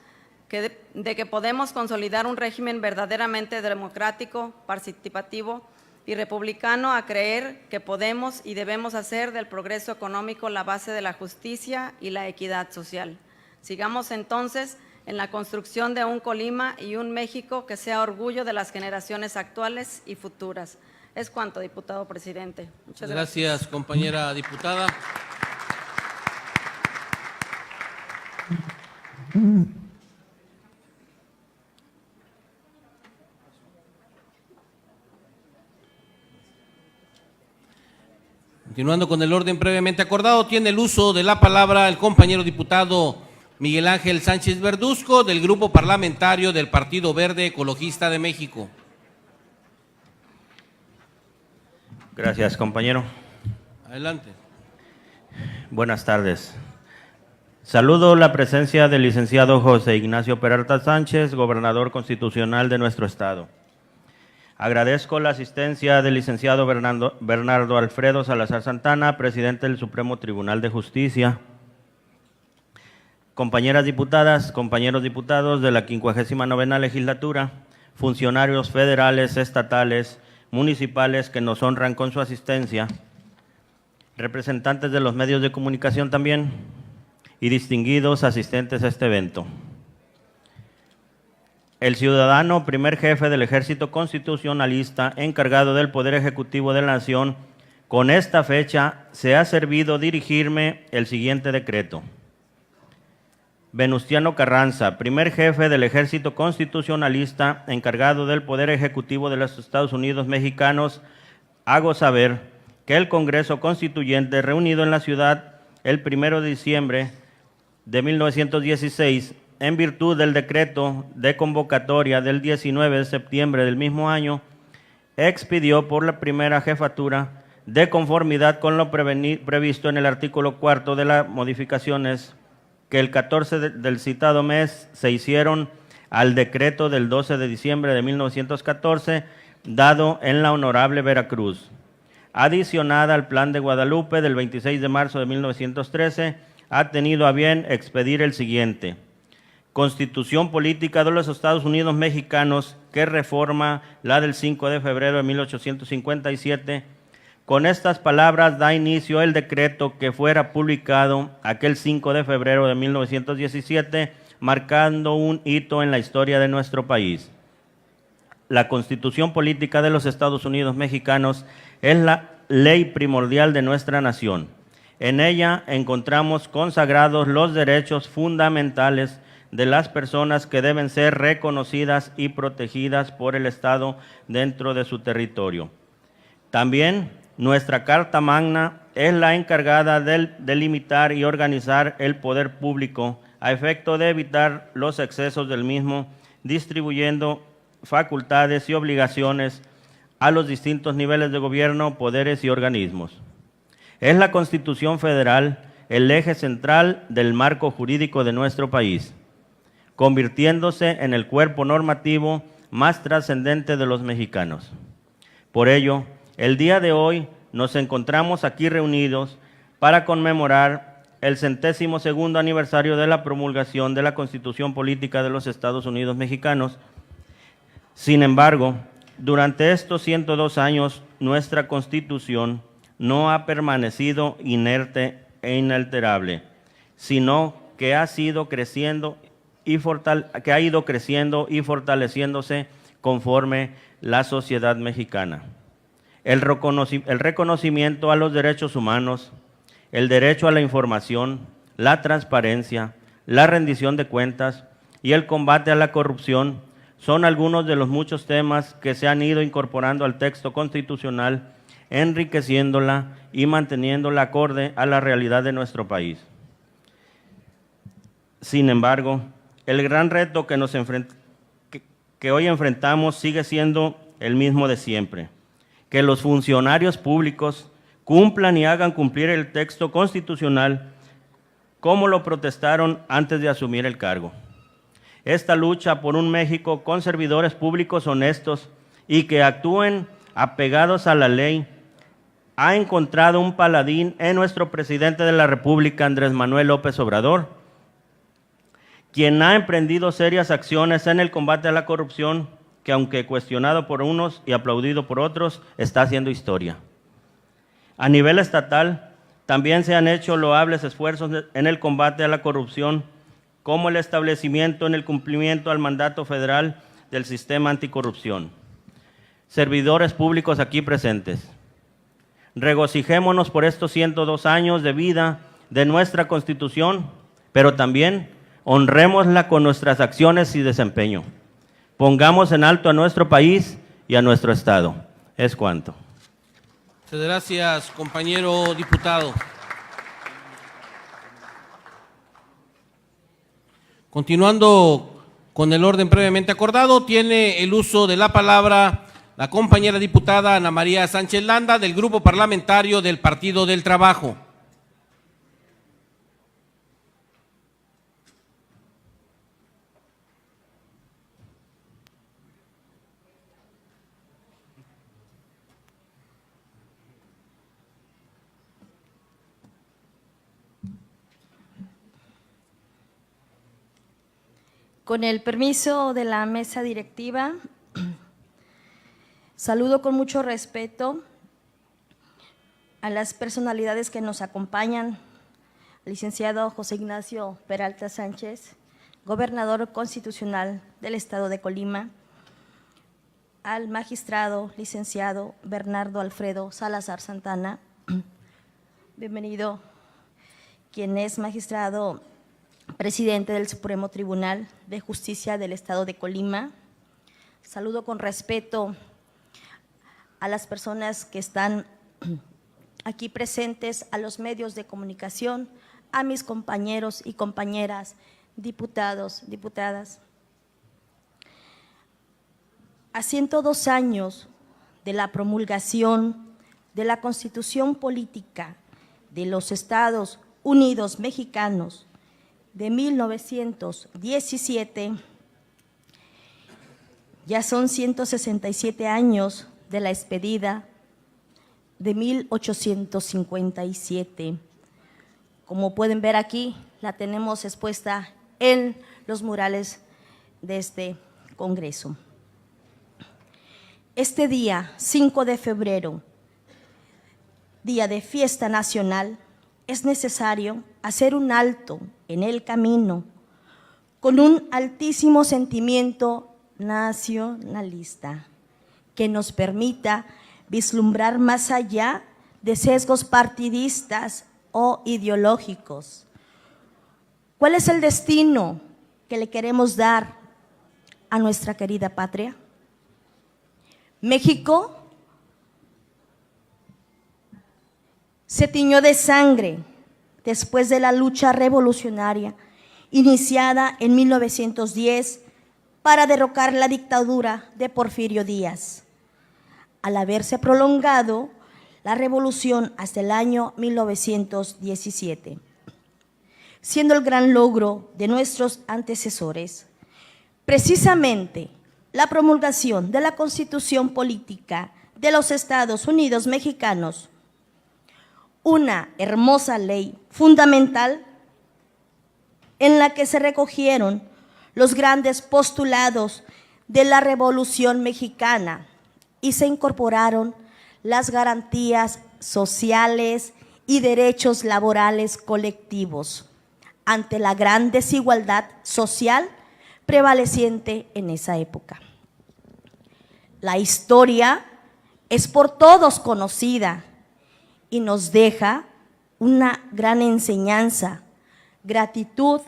de que podemos consolidar un régimen verdaderamente democrático, participativo y republicano, a creer que podemos y debemos hacer del progreso económico la base de la justicia y la equidad social. Sigamos entonces en la construcción de un Colima y un México que sea orgullo de las generaciones actuales y futuras. Es cuanto, diputado presidente. Muchas gracias. Gracias, compañera diputada. Continuando con el orden previamente acordado, tiene el uso de la palabra el compañero diputado Miguel Ángel Sánchez Verduzco, del Grupo Parlamentario del Partido Verde Ecologista de México. Gracias, compañero. Adelante. Buenas tardes. Saludo la presencia del licenciado José Ignacio Peralta Sánchez, gobernador constitucional de nuestro estado. Agradezco la asistencia del licenciado Bernardo Alfredo Salazar Santana, presidente del Supremo Tribunal de Justicia. Compañeras diputadas, compañeros diputados de la 59ª legislatura, funcionarios federales, estatales, municipales que nos honran con su asistencia, representantes de los medios de comunicación también y distinguidos asistentes a este evento. El ciudadano primer jefe del Ejército Constitucionalista, encargado del Poder Ejecutivo de la Nación, con esta fecha se ha servido dirigirme el siguiente decreto. Venustiano Carranza, primer jefe del Ejército Constitucionalista, encargado del Poder Ejecutivo de los Estados Unidos Mexicanos, hago saber que el Congreso Constituyente, reunido en la ciudad el 1 de diciembre de 1916, en virtud del decreto de convocatoria del 19 de septiembre del mismo año, expidió por la primera jefatura, de conformidad con lo previsto en el artículo 4 de las modificaciones que el 14 del citado mes se hicieron al decreto del 12 de diciembre de 1914, dado en la Honorable Veracruz, adicionada al Plan de Guadalupe del 26 de marzo de 1913, ha tenido a bien expedir el siguiente: Constitución Política de los Estados Unidos Mexicanos, que reforma la del 5 de febrero de 1857. Con estas palabras da inicio el decreto que fuera publicado aquel 5 de febrero de 1917, marcando un hito en la historia de nuestro país. La Constitución Política de los Estados Unidos Mexicanos es la ley primordial de nuestra nación. En ella encontramos consagrados los derechos fundamentales de las personas que deben ser reconocidas y protegidas por el Estado dentro de su territorio. También nuestra Carta Magna es la encargada de delimitar y organizar el poder público a efecto de evitar los excesos del mismo, distribuyendo facultades y obligaciones a los distintos niveles de gobierno, poderes y organismos. Es la Constitución Federal el eje central del marco jurídico de nuestro país, convirtiéndose en el cuerpo normativo más trascendente de los mexicanos. Por ello, el día de hoy nos encontramos aquí reunidos para conmemorar el 102º aniversario de la promulgación de la Constitución Política de los Estados Unidos Mexicanos. Sin embargo, durante estos 102 años, nuestra Constitución no ha permanecido inerte e inalterable, sino que ha ido creciendo y fortaleciéndose conforme la sociedad mexicana. El reconocimiento a los derechos humanos, el derecho a la información, la transparencia, la rendición de cuentas y el combate a la corrupción son algunos de los muchos temas que se han ido incorporando al texto constitucional, enriqueciéndola y manteniéndola acorde a la realidad de nuestro país. Sin embargo, el gran reto que hoy enfrentamos sigue siendo el mismo de siempre: que los funcionarios públicos cumplan y hagan cumplir el texto constitucional como lo protestaron antes de asumir el cargo. Esta lucha por un México con servidores públicos honestos y que actúen apegados a la ley ha encontrado un paladín en nuestro presidente de la República, Andrés Manuel López Obrador, quien ha emprendido serias acciones en el combate a la corrupción, que aunque cuestionado por unos y aplaudido por otros, está haciendo historia. A nivel estatal, también se han hecho loables esfuerzos en el combate a la corrupción, como el establecimiento en el cumplimiento al mandato federal del sistema anticorrupción. Servidores públicos aquí presentes, regocijémonos por estos 102 años de vida de nuestra Constitución, pero también honrémosla con nuestras acciones y desempeño. Pongamos en alto a nuestro país y a nuestro Estado. Es cuanto. Muchas gracias, compañero diputado. Continuando con el orden previamente acordado, tiene el uso de la palabra la compañera diputada Ana María Sánchez Landa, del Grupo Parlamentario del Partido del Trabajo. Con el permiso de la mesa directiva, saludo con mucho respeto a las personalidades que nos acompañan, licenciado José Ignacio Peralta Sánchez, gobernador constitucional del Estado de Colima, al magistrado licenciado Bernardo Alfredo Salazar Santana, bienvenido, quien es magistrado presidente del Supremo Tribunal de Justicia del Estado de Colima. Saludo con respeto a las personas que están aquí presentes, a los medios de comunicación, a mis compañeros y compañeras, diputados, diputadas. A 102 años de la promulgación de la Constitución Política de los Estados Unidos Mexicanos de 1917, ya son 167 años de la expedida de 1857. Como pueden ver aquí, la tenemos expuesta en los murales de este Congreso. Este día, 5 de febrero, día de fiesta nacional, es necesario hacer un alto en el camino con un altísimo sentimiento nacionalista que nos permita vislumbrar más allá de sesgos partidistas o ideológicos. ¿Cuál es el destino que le queremos dar a nuestra querida patria? México se tiñó de sangre después de la lucha revolucionaria iniciada en 1910 para derrocar la dictadura de Porfirio Díaz. Al haberse prolongado la revolución hasta el año 1917, siendo el gran logro de nuestros antecesores, precisamente la promulgación de la Constitución Política de los Estados Unidos Mexicanos, una hermosa ley fundamental en la que se recogieron los grandes postulados de la Revolución Mexicana y se incorporaron las garantías sociales y derechos laborales colectivos ante la gran desigualdad social prevaleciente en esa época. La historia es por todos conocida y nos deja una gran enseñanza, gratitud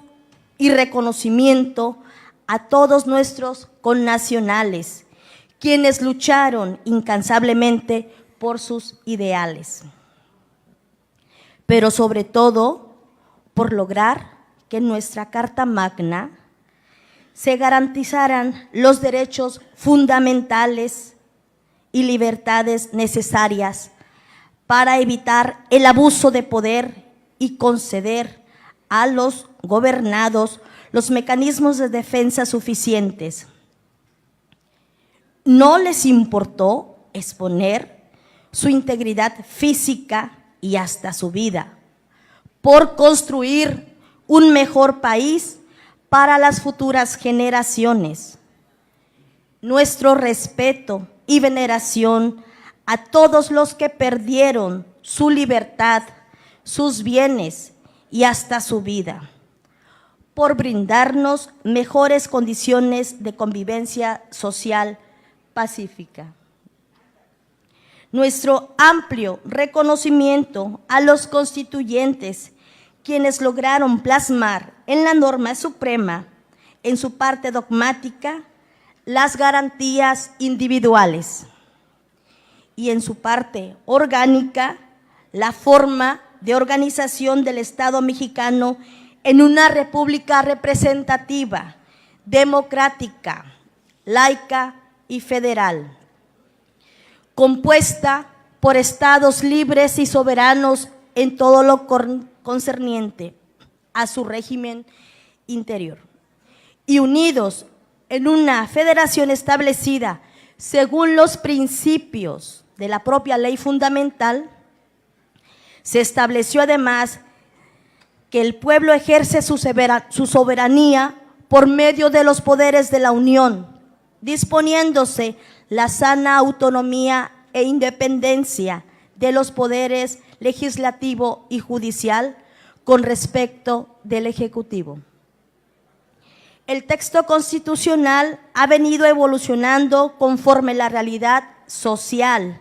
y reconocimiento a todos nuestros connacionales, quienes lucharon incansablemente por sus ideales, pero sobre todo por lograr que en nuestra Carta Magna se garantizaran los derechos fundamentales y libertades necesarias para evitar el abuso de poder y conceder a los gobernados los mecanismos de defensa suficientes. No les importó exponer su integridad física y hasta su vida por construir un mejor país para las futuras generaciones. Nuestro respeto y veneración a todos los que perdieron su libertad, sus bienes y hasta su vida, por brindarnos mejores condiciones de convivencia social pacífica. Nuestro amplio reconocimiento a los constituyentes, quienes lograron plasmar en la norma suprema, en su parte dogmática, las garantías individuales y en su parte orgánica, la forma de organización del Estado mexicano en una república representativa, democrática, laica y federal, compuesta por estados libres y soberanos en todo lo concerniente a su régimen interior, y unidos en una federación establecida según los principios de la propia ley fundamental. Se estableció además que el pueblo ejerce su soberanía por medio de los poderes de la Unión, disponiéndose la sana autonomía e independencia de los poderes legislativo y judicial con respecto del Ejecutivo. El texto constitucional ha venido evolucionando conforme la realidad social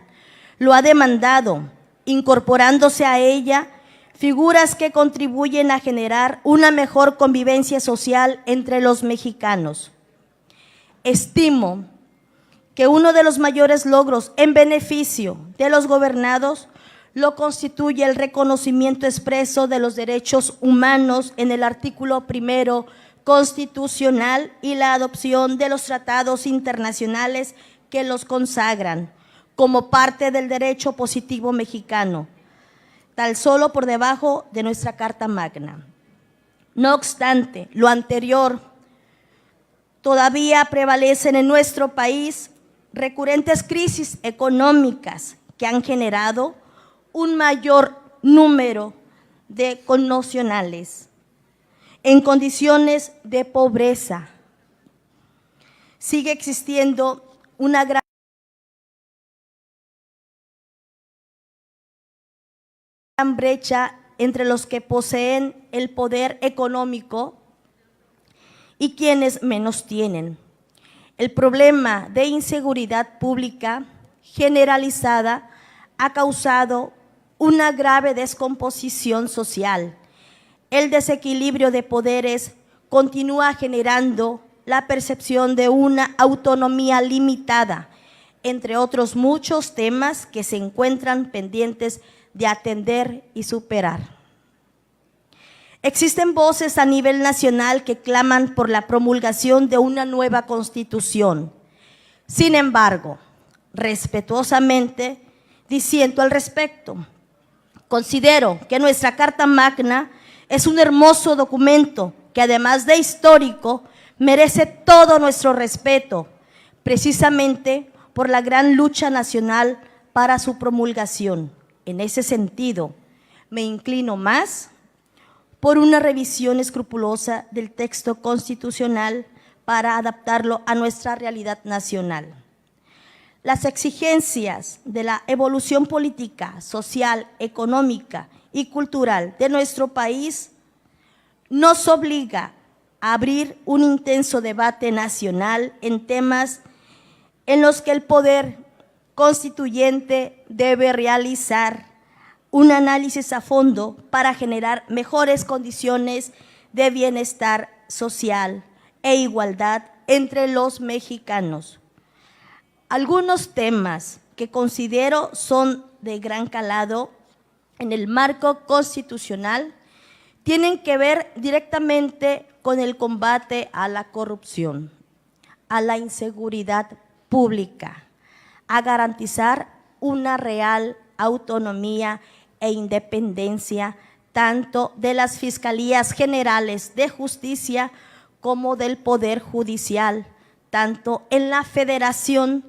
lo ha demandado, incorporándose a ella figuras que contribuyen a generar una mejor convivencia social entre los mexicanos. Estimo que uno de los mayores logros en beneficio de los gobernados lo constituye el reconocimiento expreso de los derechos humanos en el artículo 1 constitucional y la adopción de los tratados internacionales que los consagran como parte del derecho positivo mexicano, tal solo por debajo de nuestra Carta Magna. No obstante, lo anterior, todavía prevalecen en nuestro país recurrentes crisis económicas que han generado un mayor número de connacionales en condiciones de pobreza. Sigue existiendo una gran brecha entre los que poseen el poder económico y quienes menos tienen. El problema de inseguridad pública generalizada ha causado una grave descomposición social. El desequilibrio de poderes continúa generando la percepción de una autonomía limitada, entre otros muchos temas que se encuentran pendientes de atender y superar. Existen voces a nivel nacional que claman por la promulgación de una nueva Constitución. Sin embargo, respetuosamente diciendo al respecto, considero que nuestra Carta Magna es un hermoso documento que, además de histórico, merece todo nuestro respeto, precisamente por la gran lucha nacional para su promulgación. En ese sentido, me inclino más por una revisión escrupulosa del texto constitucional para adaptarlo a nuestra realidad nacional. Las exigencias de la evolución política, social, económica y cultural de nuestro país nos obliga a abrir un intenso debate nacional en temas en los que el poder constituyente debe realizar un análisis a fondo para generar mejores condiciones de bienestar social e igualdad entre los mexicanos. Algunos temas que considero son de gran calado en el marco constitucional tienen que ver directamente con el combate a la corrupción, a la inseguridad pública, a garantizar una real autonomía e independencia tanto de las Fiscalías Generales de Justicia como del Poder Judicial, tanto en la Federación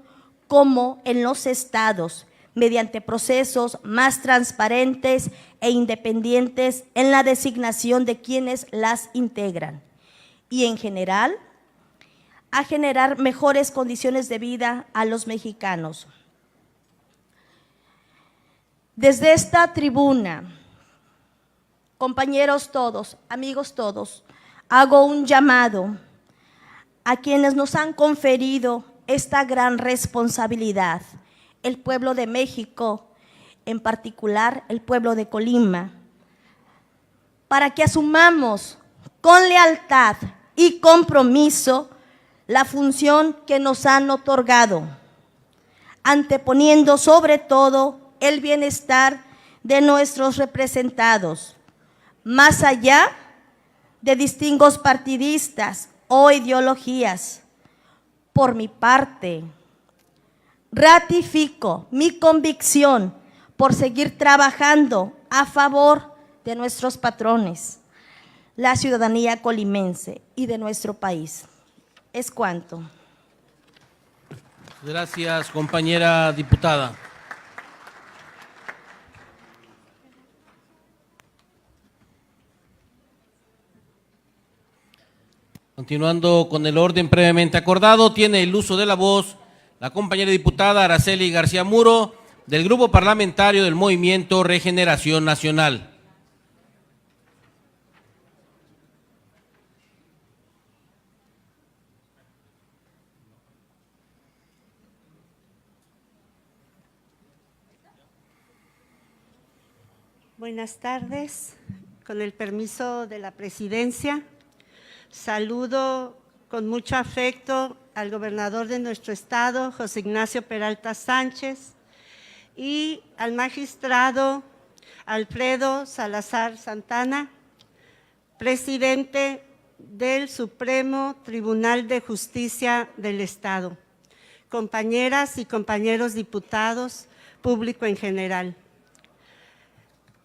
como en los estados, mediante procesos más transparentes e independientes en la designación de quienes las integran y, en general, a generar mejores condiciones de vida a los mexicanos. Desde esta tribuna, compañeros todos, amigos todos, hago un llamado a quienes nos han conferido esta gran responsabilidad, el pueblo de México, en particular el pueblo de Colima, para que asumamos con lealtad y compromiso la función que nos han otorgado, anteponiendo sobre todo el bienestar de nuestros representados, más allá de distingos partidistas o ideologías. Por mi parte, ratifico mi convicción por seguir trabajando a favor de nuestros patrones, la ciudadanía colimense y de nuestro país. Es cuanto. Gracias, compañera diputada. Continuando con el orden previamente acordado, tiene el uso de la voz la compañera diputada Araceli García Muro, del Grupo Parlamentario del Movimiento Regeneración Nacional. Buenas tardes. Con el permiso de la presidencia, saludo con mucho afecto al gobernador de nuestro estado, José Ignacio Peralta Sánchez, y al magistrado Alfredo Salazar Santana, presidente del Supremo Tribunal de Justicia del Estado, compañeras y compañeros diputados, público en general.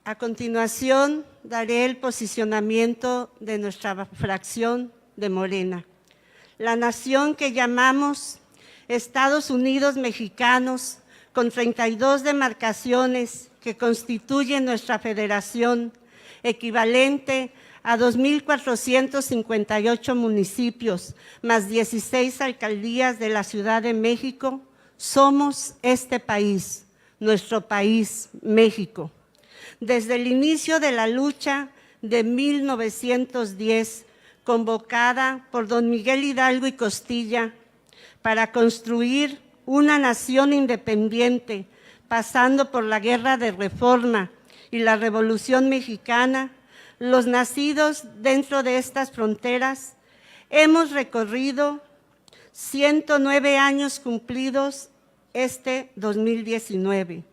A continuación, daré el posicionamiento de nuestra fracción de Morena. La nación que llamamos Estados Unidos Mexicanos, con 32 demarcaciones que constituyen nuestra federación, equivalente a 2,458 municipios, más 16 alcaldías de la Ciudad de México, somos este país, nuestro país, México. Desde el inicio de la lucha de 1910, convocada por don Miguel Hidalgo y Costilla para construir una nación independiente, pasando por la Guerra de Reforma y la Revolución Mexicana, los nacidos dentro de estas fronteras, hemos recorrido 109 años cumplidos este 2019.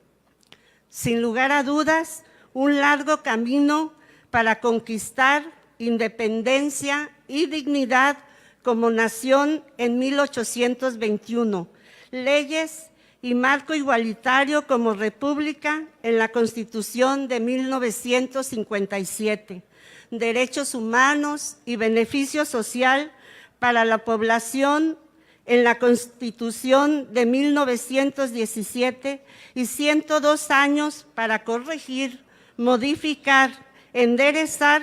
Sin lugar a dudas, un largo camino para conquistar independencia y dignidad como nación en 1821, leyes y marco igualitario como república en la Constitución de 1957, derechos humanos y beneficio social para la población en la Constitución de 1917 y 102 años para corregir, modificar, enderezar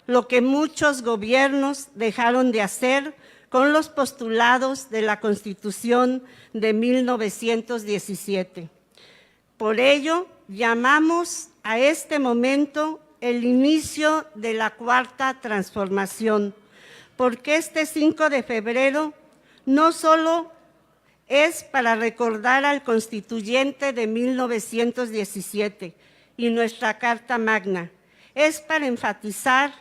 lo que muchos gobiernos dejaron de hacer con los postulados de la Constitución de 1917. Por ello, llamamos a este momento el inicio de la Cuarta Transformación, porque este 5 de febrero no solo es para recordar al constituyente de 1917 y nuestra Carta Magna, es para enfatizar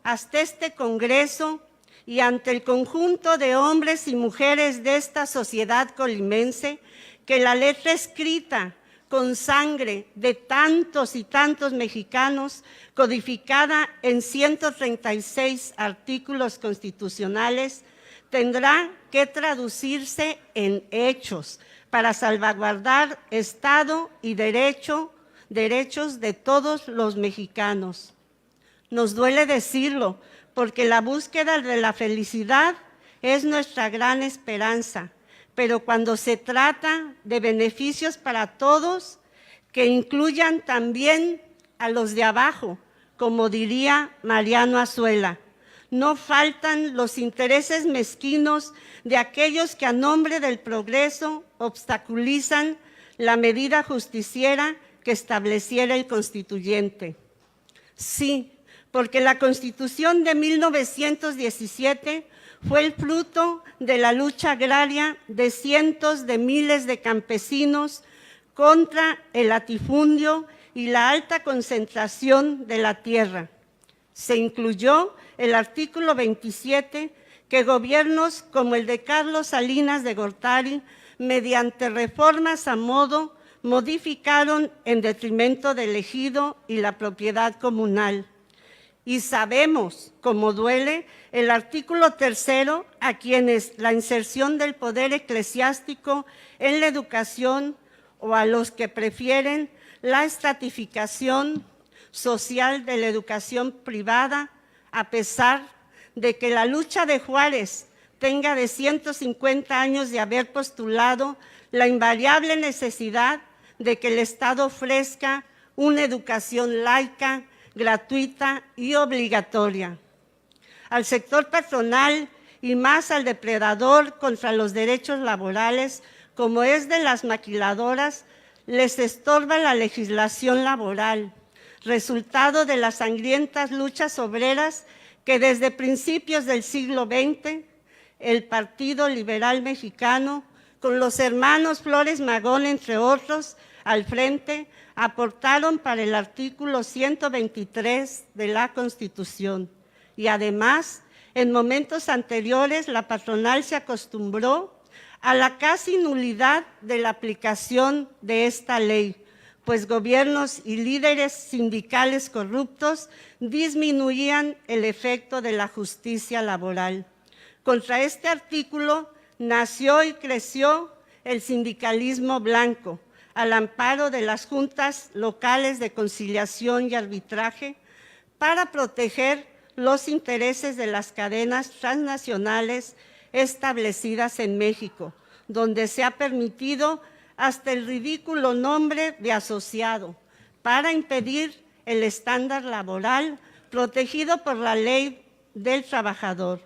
hasta este Congreso y ante el conjunto de hombres y mujeres de esta sociedad colimense que la letra escrita con sangre de tantos y tantos mexicanos, codificada en 136 artículos constitucionales, tendrá que traducirse en hechos para salvaguardar Estado y derechos de todos los mexicanos. Nos duele decirlo, porque la búsqueda de la felicidad es nuestra gran esperanza, pero cuando se trata de beneficios para todos, que incluyan también a los de abajo, como diría Mariano Azuela, no faltan los intereses mezquinos de aquellos que a nombre del progreso obstaculizan la medida justiciera que estableciera el constituyente. Sí, porque la Constitución de 1917 fue el fruto de la lucha agraria de cientos de miles de campesinos contra el latifundio y la alta concentración de la tierra. Se incluyó el artículo 27 que gobiernos como el de Carlos Salinas de Gortari, mediante reformas a modo, modificaron en detrimento del ejido y la propiedad comunal. Y sabemos cómo duele el artículo 3 a quienes la inserción del poder eclesiástico en la educación o a los que prefieren la estratificación social de la educación privada, a pesar de que la lucha de Juárez tenga de 150 años de haber postulado la invariable necesidad de que el Estado ofrezca una educación laica, gratuita y obligatoria. Al sector patronal y más al depredador contra los derechos laborales, como es de las maquiladoras, les estorba la legislación laboral, resultado de las sangrientas luchas obreras que desde principios del siglo XX, el Partido Liberal Mexicano, con los hermanos Flores Magón, entre otros, al frente, aportaron para el artículo 123 de la Constitución. Y además, en momentos anteriores, la patronal se acostumbró a la casi nulidad de la aplicación de esta ley, pues gobiernos y líderes sindicales corruptos disminuían el efecto de la justicia laboral. Contra este artículo nació y creció el sindicalismo blanco, al amparo de las juntas locales de conciliación y arbitraje, para proteger los intereses de las cadenas transnacionales establecidas en México, donde se ha permitido hasta el ridículo nombre de asociado, para impedir el estándar laboral protegido por la ley del trabajador.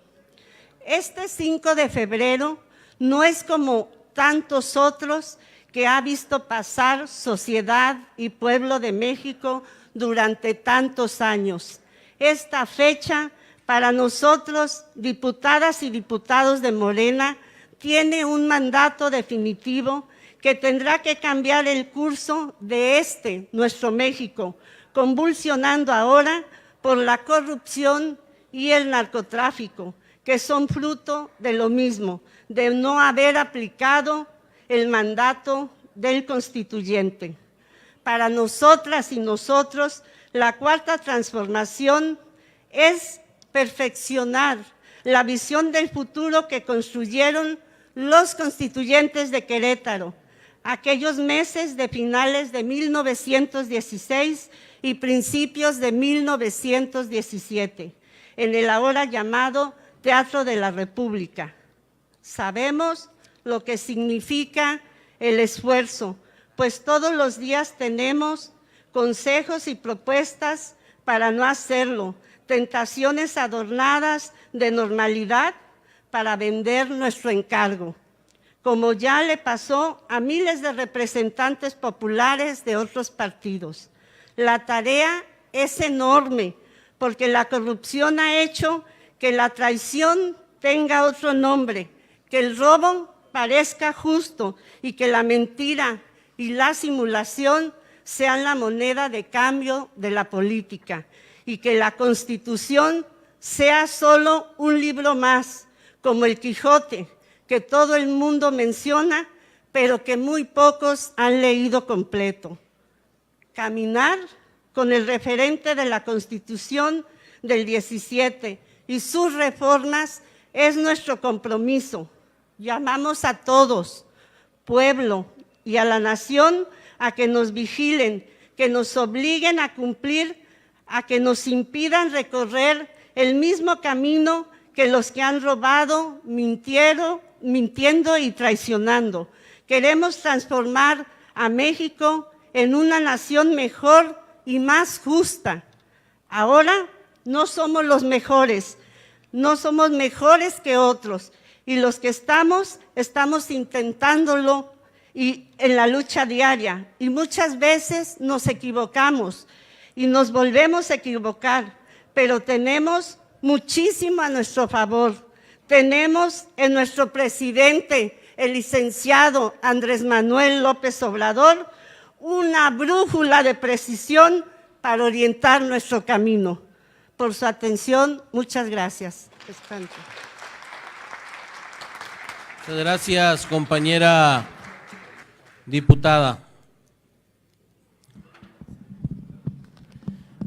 Este 5 de febrero no es como tantos otros que ha visto pasar sociedad y pueblo de México durante tantos años. Esta fecha, para nosotros, diputadas y diputados de Morena, tiene un mandato definitivo que tendrá que cambiar el curso de nuestro México, convulsionando ahora por la corrupción y el narcotráfico, que son fruto de lo mismo, de no haber aplicado el mandato del constituyente. Para nosotras y nosotros, la cuarta transformación es perfeccionar la visión del futuro que construyeron los constituyentes de Querétaro, aquellos meses de finales de 1916 y principios de 1917, en el ahora llamado Teatro de la República. Sabemos lo que significa el esfuerzo, pues todos los días tenemos consejos y propuestas para no hacerlo, tentaciones adornadas de normalidad para vender nuestro encargo, como ya le pasó a miles de representantes populares de otros partidos. La tarea es enorme, porque la corrupción ha hecho que la traición tenga otro nombre, que el robo parezca justo y que la mentira y la simulación sean la moneda de cambio de la política, y que la Constitución sea solo un libro más, como el Quijote, que todo el mundo menciona, pero que muy pocos han leído completo. Caminar con el referente de la Constitución del 17 y sus reformas es nuestro compromiso. Llamamos a todos, pueblo y a la nación, a que nos vigilen, que nos obliguen a cumplir, a que nos impidan recorrer el mismo camino que los que han robado, mintiendo y traicionando. Queremos transformar a México en una nación mejor y más justa. Ahora no somos los mejores, no somos mejores que otros, y los que estamos intentándolo y en la lucha diaria, y muchas veces nos equivocamos y nos volvemos a equivocar, pero tenemos muchísimo a nuestro favor. Tenemos en nuestro presidente, el licenciado Andrés Manuel López Obrador, una brújula de precisión para orientar nuestro camino. Por su atención, muchas gracias. Muchas gracias, compañera diputada.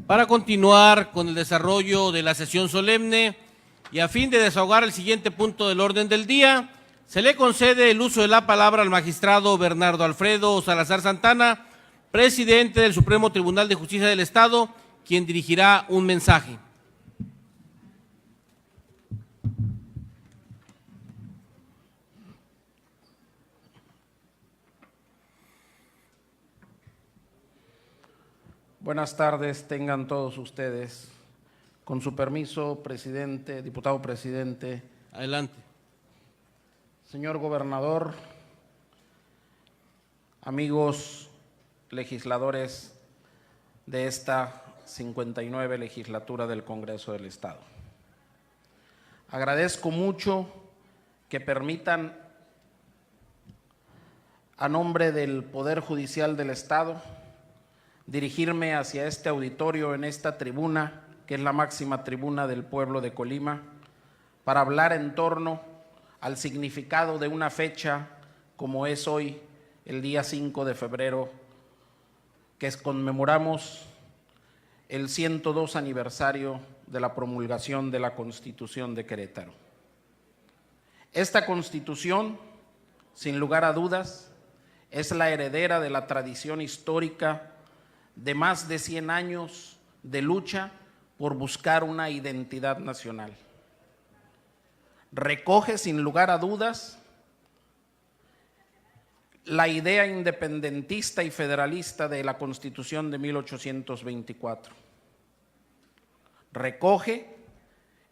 Para continuar con el desarrollo de la sesión solemne y a fin de desahogar el siguiente punto del orden del día, se le concede el uso de la palabra al magistrado Bernardo Alfredo Salazar Santana, presidente del Supremo Tribunal de Justicia del Estado, quien dirigirá un mensaje. Buenas tardes, tengan todos ustedes. Con su permiso, presidente, diputado presidente, Adelante. Señor gobernador, amigos legisladores de esta 59 legislatura del Congreso del Estado. Agradezco mucho que permitan, a nombre del Poder Judicial del Estado, dirigirme hacia este auditorio en esta tribuna, que es la máxima tribuna del pueblo de Colima, para hablar en torno al significado de una fecha como es hoy, el día 5 de febrero, que conmemoramos el 102 aniversario de la promulgación de la Constitución de Querétaro. Esta Constitución, sin lugar a dudas, es la heredera de la tradición histórica de más de 100 años de lucha por buscar una identidad nacional. Recoge, sin lugar a dudas, la idea independentista y federalista de la Constitución de 1824. Recoge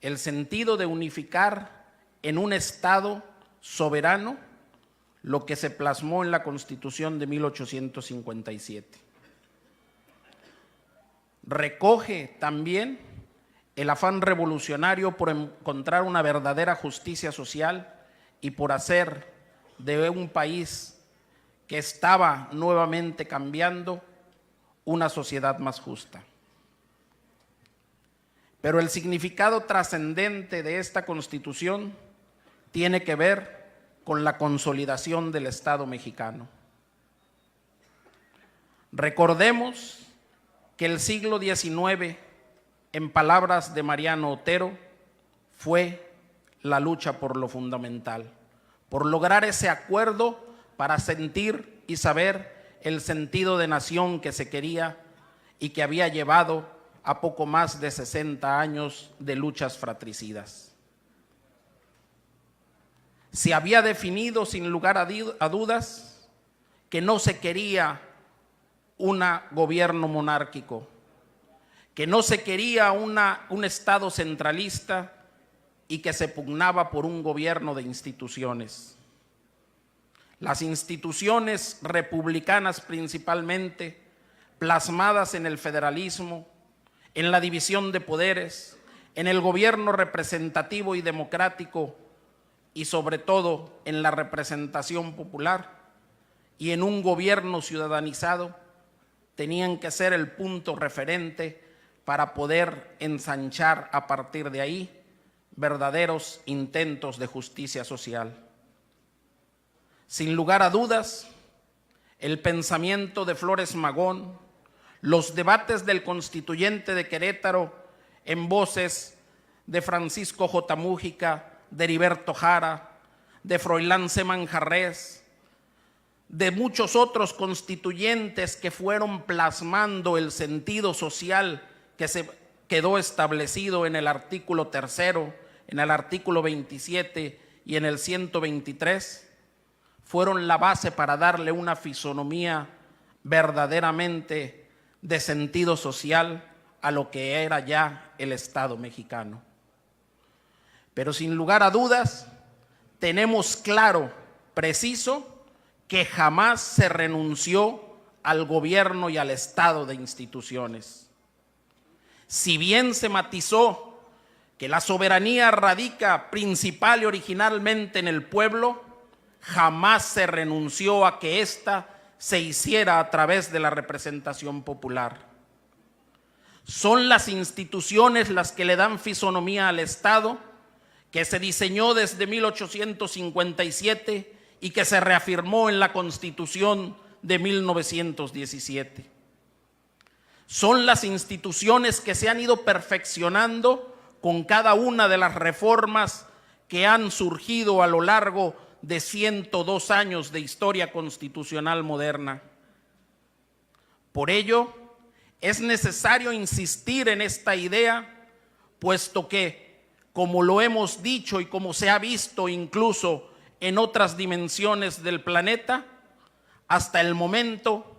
el sentido de unificar en un Estado soberano lo que se plasmó en la Constitución de 1857. Recoge también el afán revolucionario por encontrar una verdadera justicia social y por hacer de un país que estaba nuevamente cambiando una sociedad más justa. Pero el significado trascendente de esta Constitución tiene que ver con la consolidación del Estado mexicano. Recordemos que el siglo XIX, en palabras de Mariano Otero, fue la lucha por lo fundamental, por lograr ese acuerdo para sentir y saber el sentido de nación que se quería y que había llevado a poco más de 60 años de luchas fratricidas. Se había definido sin lugar a dudas que no se quería un gobierno monárquico, que no se quería un Estado centralista y que se pugnaba por un gobierno de instituciones. Las instituciones republicanas principalmente, plasmadas en el federalismo, en la división de poderes, en el gobierno representativo y democrático y sobre todo en la representación popular y en un gobierno ciudadanizado, tenían que ser el punto referente para poder ensanchar a partir de ahí verdaderos intentos de justicia social. Sin lugar a dudas, el pensamiento de Flores Magón, los debates del constituyente de Querétaro en voces de Francisco J. Mújica, de Heriberto Jara, de Froilán C. Manjarrés, de muchos otros constituyentes que fueron plasmando el sentido social que se quedó establecido en el artículo 3, en el artículo 27 y en el 123, fueron la base para darle una fisonomía verdaderamente de sentido social a lo que era ya el Estado mexicano. Pero sin lugar a dudas, tenemos claro, preciso, que jamás se renunció al gobierno y al Estado de instituciones. Si bien se matizó que la soberanía radica principal y originalmente en el pueblo, jamás se renunció a que ésta se hiciera a través de la representación popular. Son las instituciones las que le dan fisonomía al Estado, que se diseñó desde 1857 y que se reafirmó en la Constitución de 1917. Son las instituciones que se han ido perfeccionando con cada una de las reformas que han surgido a lo largo de 102 años de historia constitucional moderna. Por ello, es necesario insistir en esta idea, puesto que, como lo hemos dicho y como se ha visto incluso en otras dimensiones del planeta, hasta el momento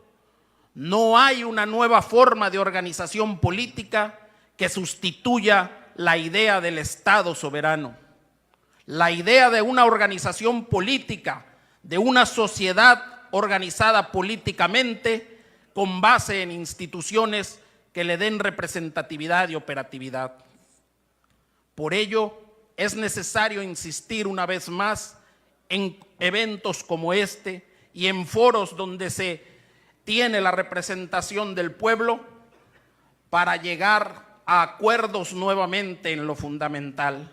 no hay una nueva forma de organización política que sustituya la idea del Estado soberano. la idea de una organización política, de una sociedad organizada políticamente con base en instituciones que le den representatividad y operatividad. Por ello, es necesario insistir una vez más en eventos como este y en foros donde se tiene la representación del pueblo para llegar a acuerdos nuevamente en lo fundamental,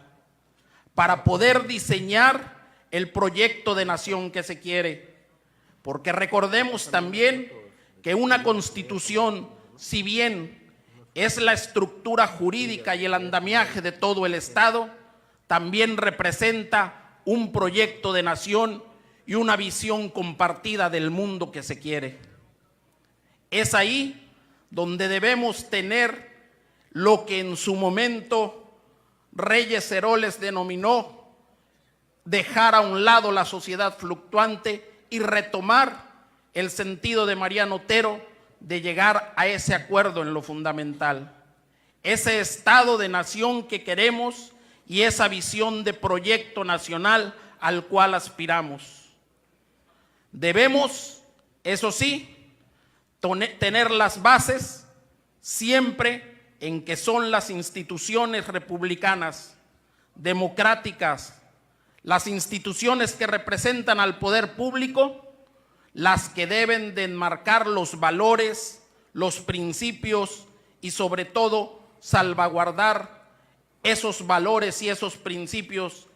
para poder diseñar el proyecto de nación que se quiere. Porque recordemos también que una constitución, si bien es la estructura jurídica y el andamiaje de todo el Estado, también representa un proyecto de nación y una visión compartida del mundo que se quiere. Es ahí donde debemos tener lo que en su momento Reyes Heroles denominó dejar a un lado la sociedad fluctuante y retomar el sentido de Mariano Otero de llegar a ese acuerdo en lo fundamental, ese estado de nación que queremos y esa visión de proyecto nacional al cual aspiramos. Debemos, eso sí, tener las bases siempre en que son las instituciones republicanas, democráticas, las instituciones que representan al poder público, las que deben de enmarcar los valores, los principios y sobre todo salvaguardar esos valores y esos principios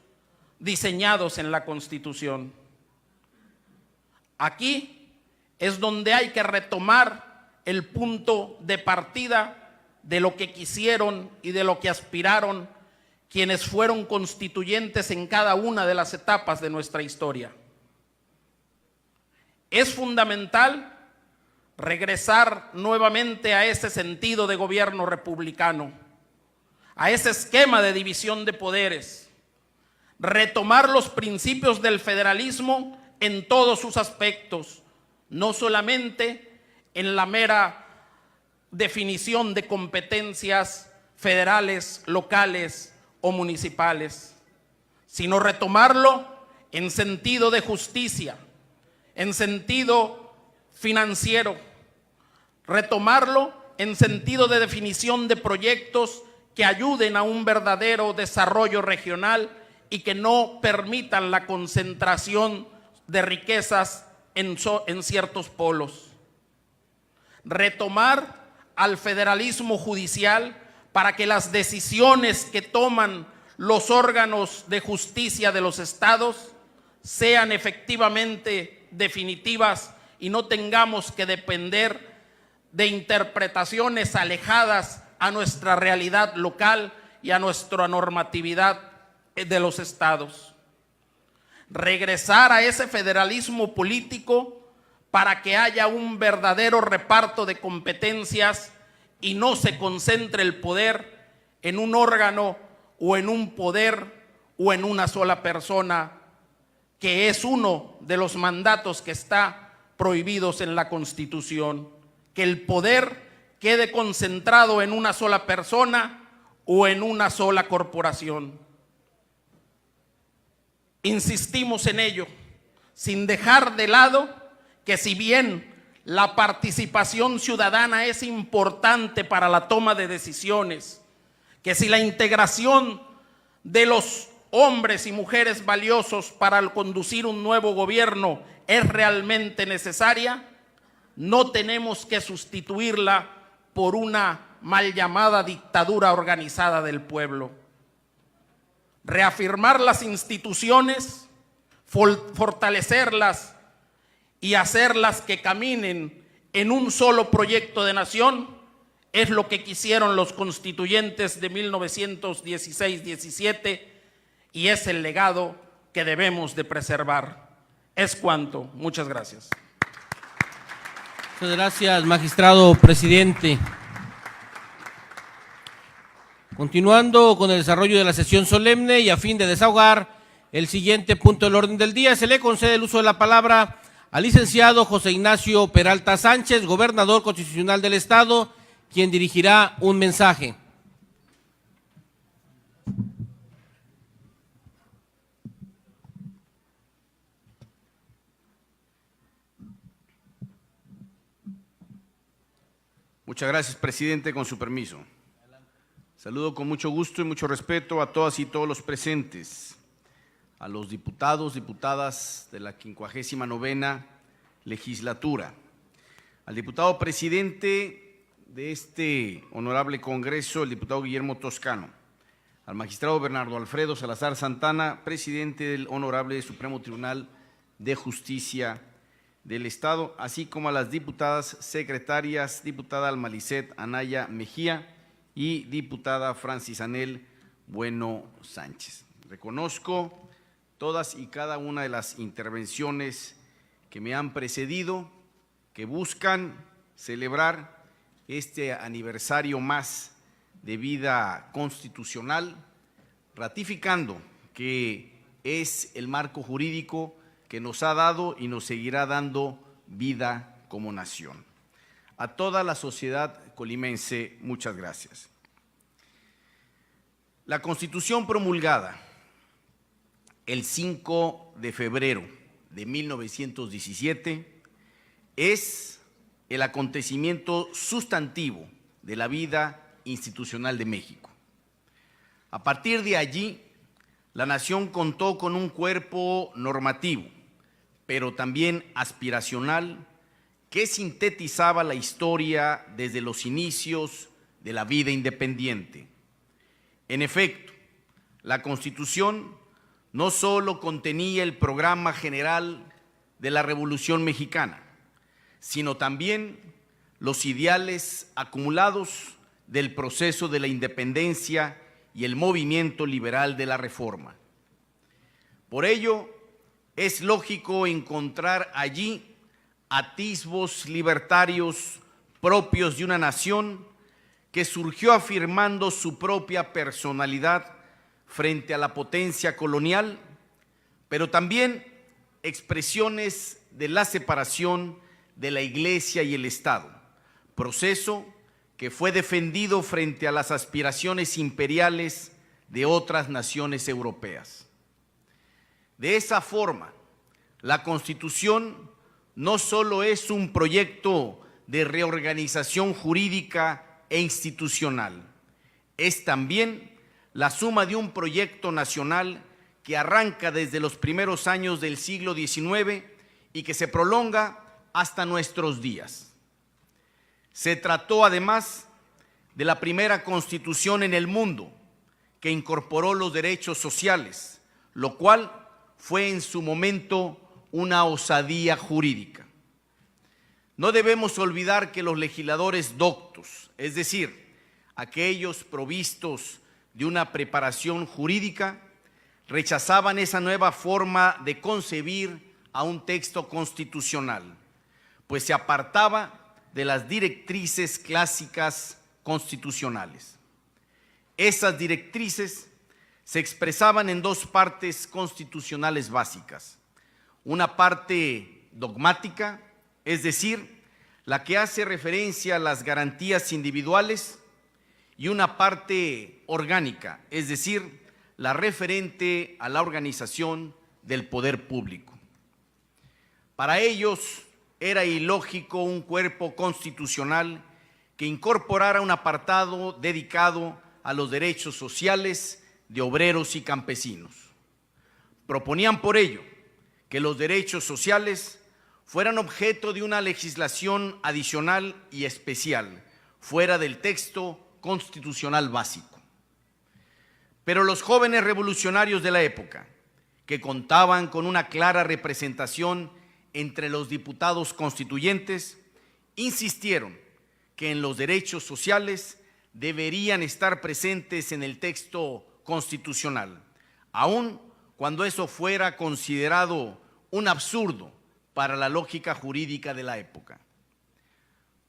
diseñados en la Constitución. Aquí es donde hay que retomar el punto de partida de lo que quisieron y de lo que aspiraron quienes fueron constituyentes en cada una de las etapas de nuestra historia. Es fundamental regresar nuevamente a ese sentido de gobierno republicano, a ese esquema de división de poderes, retomar los principios del federalismo en todos sus aspectos, no solamente en la mera definición de competencias federales, locales o municipales, sino retomarlo en sentido de justicia, en sentido financiero, retomarlo en sentido de definición de proyectos que ayuden a un verdadero desarrollo regional y que no permitan la concentración de riquezas en ciertos polos. Retomar al federalismo judicial para que las decisiones que toman los órganos de justicia de los estados sean efectivamente definitivas y no tengamos que depender de interpretaciones alejadas a nuestra realidad local y a nuestra normatividad de los estados. Regresar a ese federalismo político para que haya un verdadero reparto de competencias y no se concentre el poder en un órgano o en un poder o en una sola persona, que es uno de los mandatos que está prohibidos en la Constitución, que el poder quede concentrado en una sola persona o en una sola corporación. Insistimos en ello, sin dejar de lado que si bien la participación ciudadana es importante para la toma de decisiones, que si la integración de los hombres y mujeres valiosos para conducir un nuevo gobierno es realmente necesaria, no tenemos que sustituirla por una mal llamada dictadura organizada del pueblo. Reafirmar las instituciones, fortalecerlas y hacerlas que caminen en un solo proyecto de nación es lo que quisieron los constituyentes de 1916-17 y es el legado que debemos de preservar. Es cuanto. Muchas gracias. Muchas gracias, magistrado presidente. Continuando con el desarrollo de la sesión solemne y a fin de desahogar el siguiente punto del orden del día, se le concede el uso de la palabra al licenciado José Ignacio Peralta Sánchez, gobernador constitucional del Estado, quien dirigirá un mensaje. Muchas gracias, presidente, con su permiso. Saludo con mucho gusto y mucho respeto a todas y todos los presentes, a los diputados, diputadas de la 59ª legislatura, al diputado presidente de este honorable Congreso, el diputado Guillermo Toscano, al magistrado Bernardo Alfredo Salazar Santana, presidente del Honorable Supremo Tribunal de Justicia del Estado, así como a las diputadas secretarias, diputada Almalicet Anaya Mejía y diputada Francis Anel Bueno Sánchez. Reconozco todas y cada una de las intervenciones que me han precedido, que buscan celebrar este aniversario más de vida constitucional, ratificando que es el marco jurídico que nos ha dado y nos seguirá dando vida como nación. A toda la sociedad colimense, muchas gracias. La Constitución promulgada el 5 de febrero de 1917 es el acontecimiento sustantivo de la vida institucional de México. A partir de allí, la nación contó con un cuerpo normativo, pero también aspiracional, que sintetizaba la historia desde los inicios de la vida independiente. En efecto, la Constitución no solo contenía el programa general de la Revolución Mexicana, sino también los ideales acumulados del proceso de la independencia y el movimiento liberal de la Reforma. Por ello, es lógico encontrar allí atisbos libertarios propios de una nación que surgió afirmando su propia personalidad frente a la potencia colonial, pero también expresiones de la separación de la Iglesia y el Estado, proceso que fue defendido frente a las aspiraciones imperiales de otras naciones europeas. De esa forma, la Constitución no solo es un proyecto de reorganización jurídica e institucional, es también la suma de un proyecto nacional que arranca desde los primeros años del siglo XIX y que se prolonga hasta nuestros días. Se trató además de la primera constitución en el mundo que incorporó los derechos sociales, lo cual fue en su momento una osadía jurídica. No debemos olvidar que los legisladores doctos, es decir, aquellos provistos de una preparación jurídica, rechazaban esa nueva forma de concebir a un texto constitucional, pues se apartaba de las directrices clásicas constitucionales. Esas directrices se expresaban en dos partes constitucionales básicas. Una parte dogmática, es decir, la que hace referencia a las garantías individuales, y una parte orgánica, es decir, la referente a la organización del poder público. Para ellos era ilógico un cuerpo constitucional que incorporara un apartado dedicado a los derechos sociales de obreros y campesinos. Proponían por ello que los derechos sociales fueran objeto de una legislación adicional y especial, fuera del texto constitucional básico. Pero los jóvenes revolucionarios de la época, que contaban con una clara representación entre los diputados constituyentes, insistieron que en los derechos sociales deberían estar presentes en el texto constitucional, aun cuando eso fuera considerado un absurdo para la lógica jurídica de la época.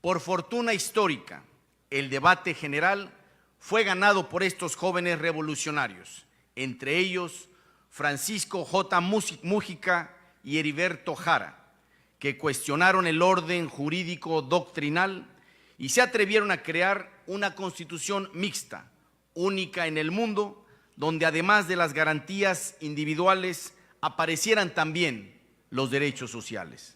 Por fortuna histórica, el debate general fue ganado por estos jóvenes revolucionarios, entre ellos Francisco J. Mújica y Heriberto Jara, que cuestionaron el orden jurídico doctrinal y se atrevieron a crear una constitución mixta, única en el mundo, donde además de las garantías individuales aparecieran también los derechos sociales.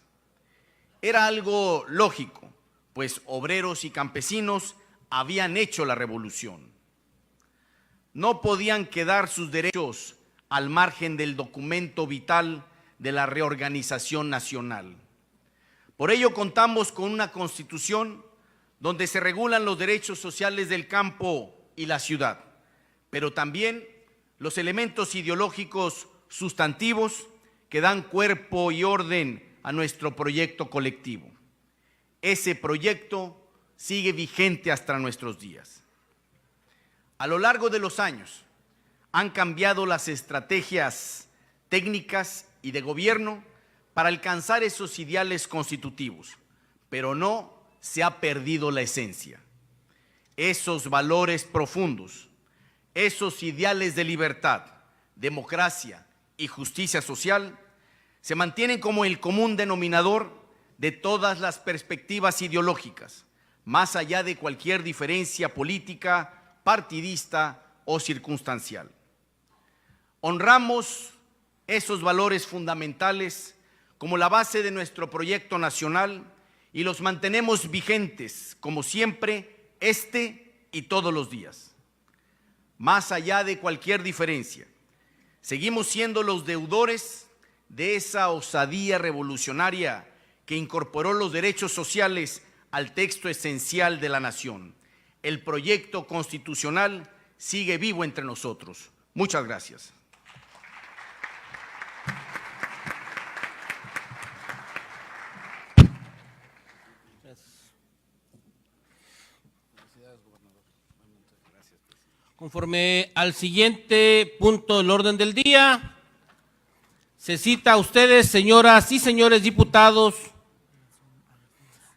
Era algo lógico, pues obreros y campesinos habían hecho la revolución. No podían quedar sus derechos al margen del documento vital de la reorganización nacional. Por ello contamos con una Constitución donde se regulan los derechos sociales del campo y la ciudad, pero también los elementos ideológicos sustantivos que dan cuerpo y orden a nuestro proyecto colectivo. Ese proyecto sigue vigente hasta nuestros días. A lo largo de los años han cambiado las estrategias técnicas y de gobierno para alcanzar esos ideales constitutivos, pero no se ha perdido la esencia. Esos valores profundos, esos ideales de libertad, democracia y justicia social se mantienen como el común denominador de todas las perspectivas ideológicas, más allá de cualquier diferencia política, partidista o circunstancial. Honramos esos valores fundamentales como la base de nuestro proyecto nacional y los mantenemos vigentes, como siempre, y todos los días. Más allá de cualquier diferencia, seguimos siendo los deudores de esa osadía revolucionaria que incorporó los derechos sociales al texto esencial de la nación. El proyecto constitucional sigue vivo entre nosotros. Muchas gracias. Conforme al siguiente punto del orden del día, se cita a ustedes, señoras y señores diputados,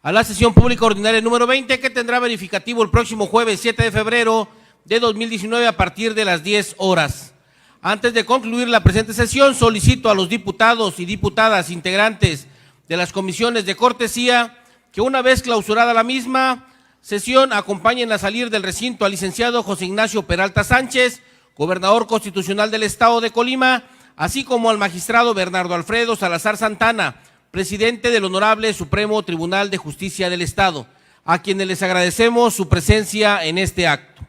a la sesión pública ordinaria número 20, que tendrá verificativo el próximo jueves 7 de febrero de 2019 a partir de las 10 horas. Antes de concluir la presente sesión, solicito a los diputados y diputadas integrantes de las comisiones de cortesía que, una vez clausurada la misma sesión, acompañen a salir del recinto al licenciado José Ignacio Peralta Sánchez, gobernador constitucional del Estado de Colima, así como al magistrado Bernardo Alfredo Salazar Santana, presidente del Honorable Supremo Tribunal de Justicia del Estado, a quienes les agradecemos su presencia en este acto.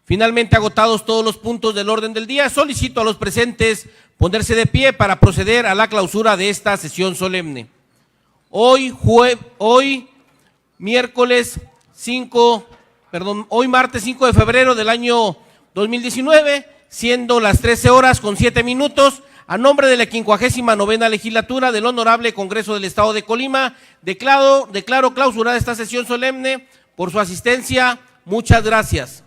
Finalmente, agotados todos los puntos del orden del día, solicito a los presentes ponerse de pie para proceder a la clausura de esta sesión solemne. Hoy martes 5 de febrero del año 2019, siendo las 13 horas con 7 minutos, a nombre de la 59ª legislatura del Honorable Congreso del Estado de Colima, declaro clausurada esta sesión solemne. Por su asistencia, muchas gracias.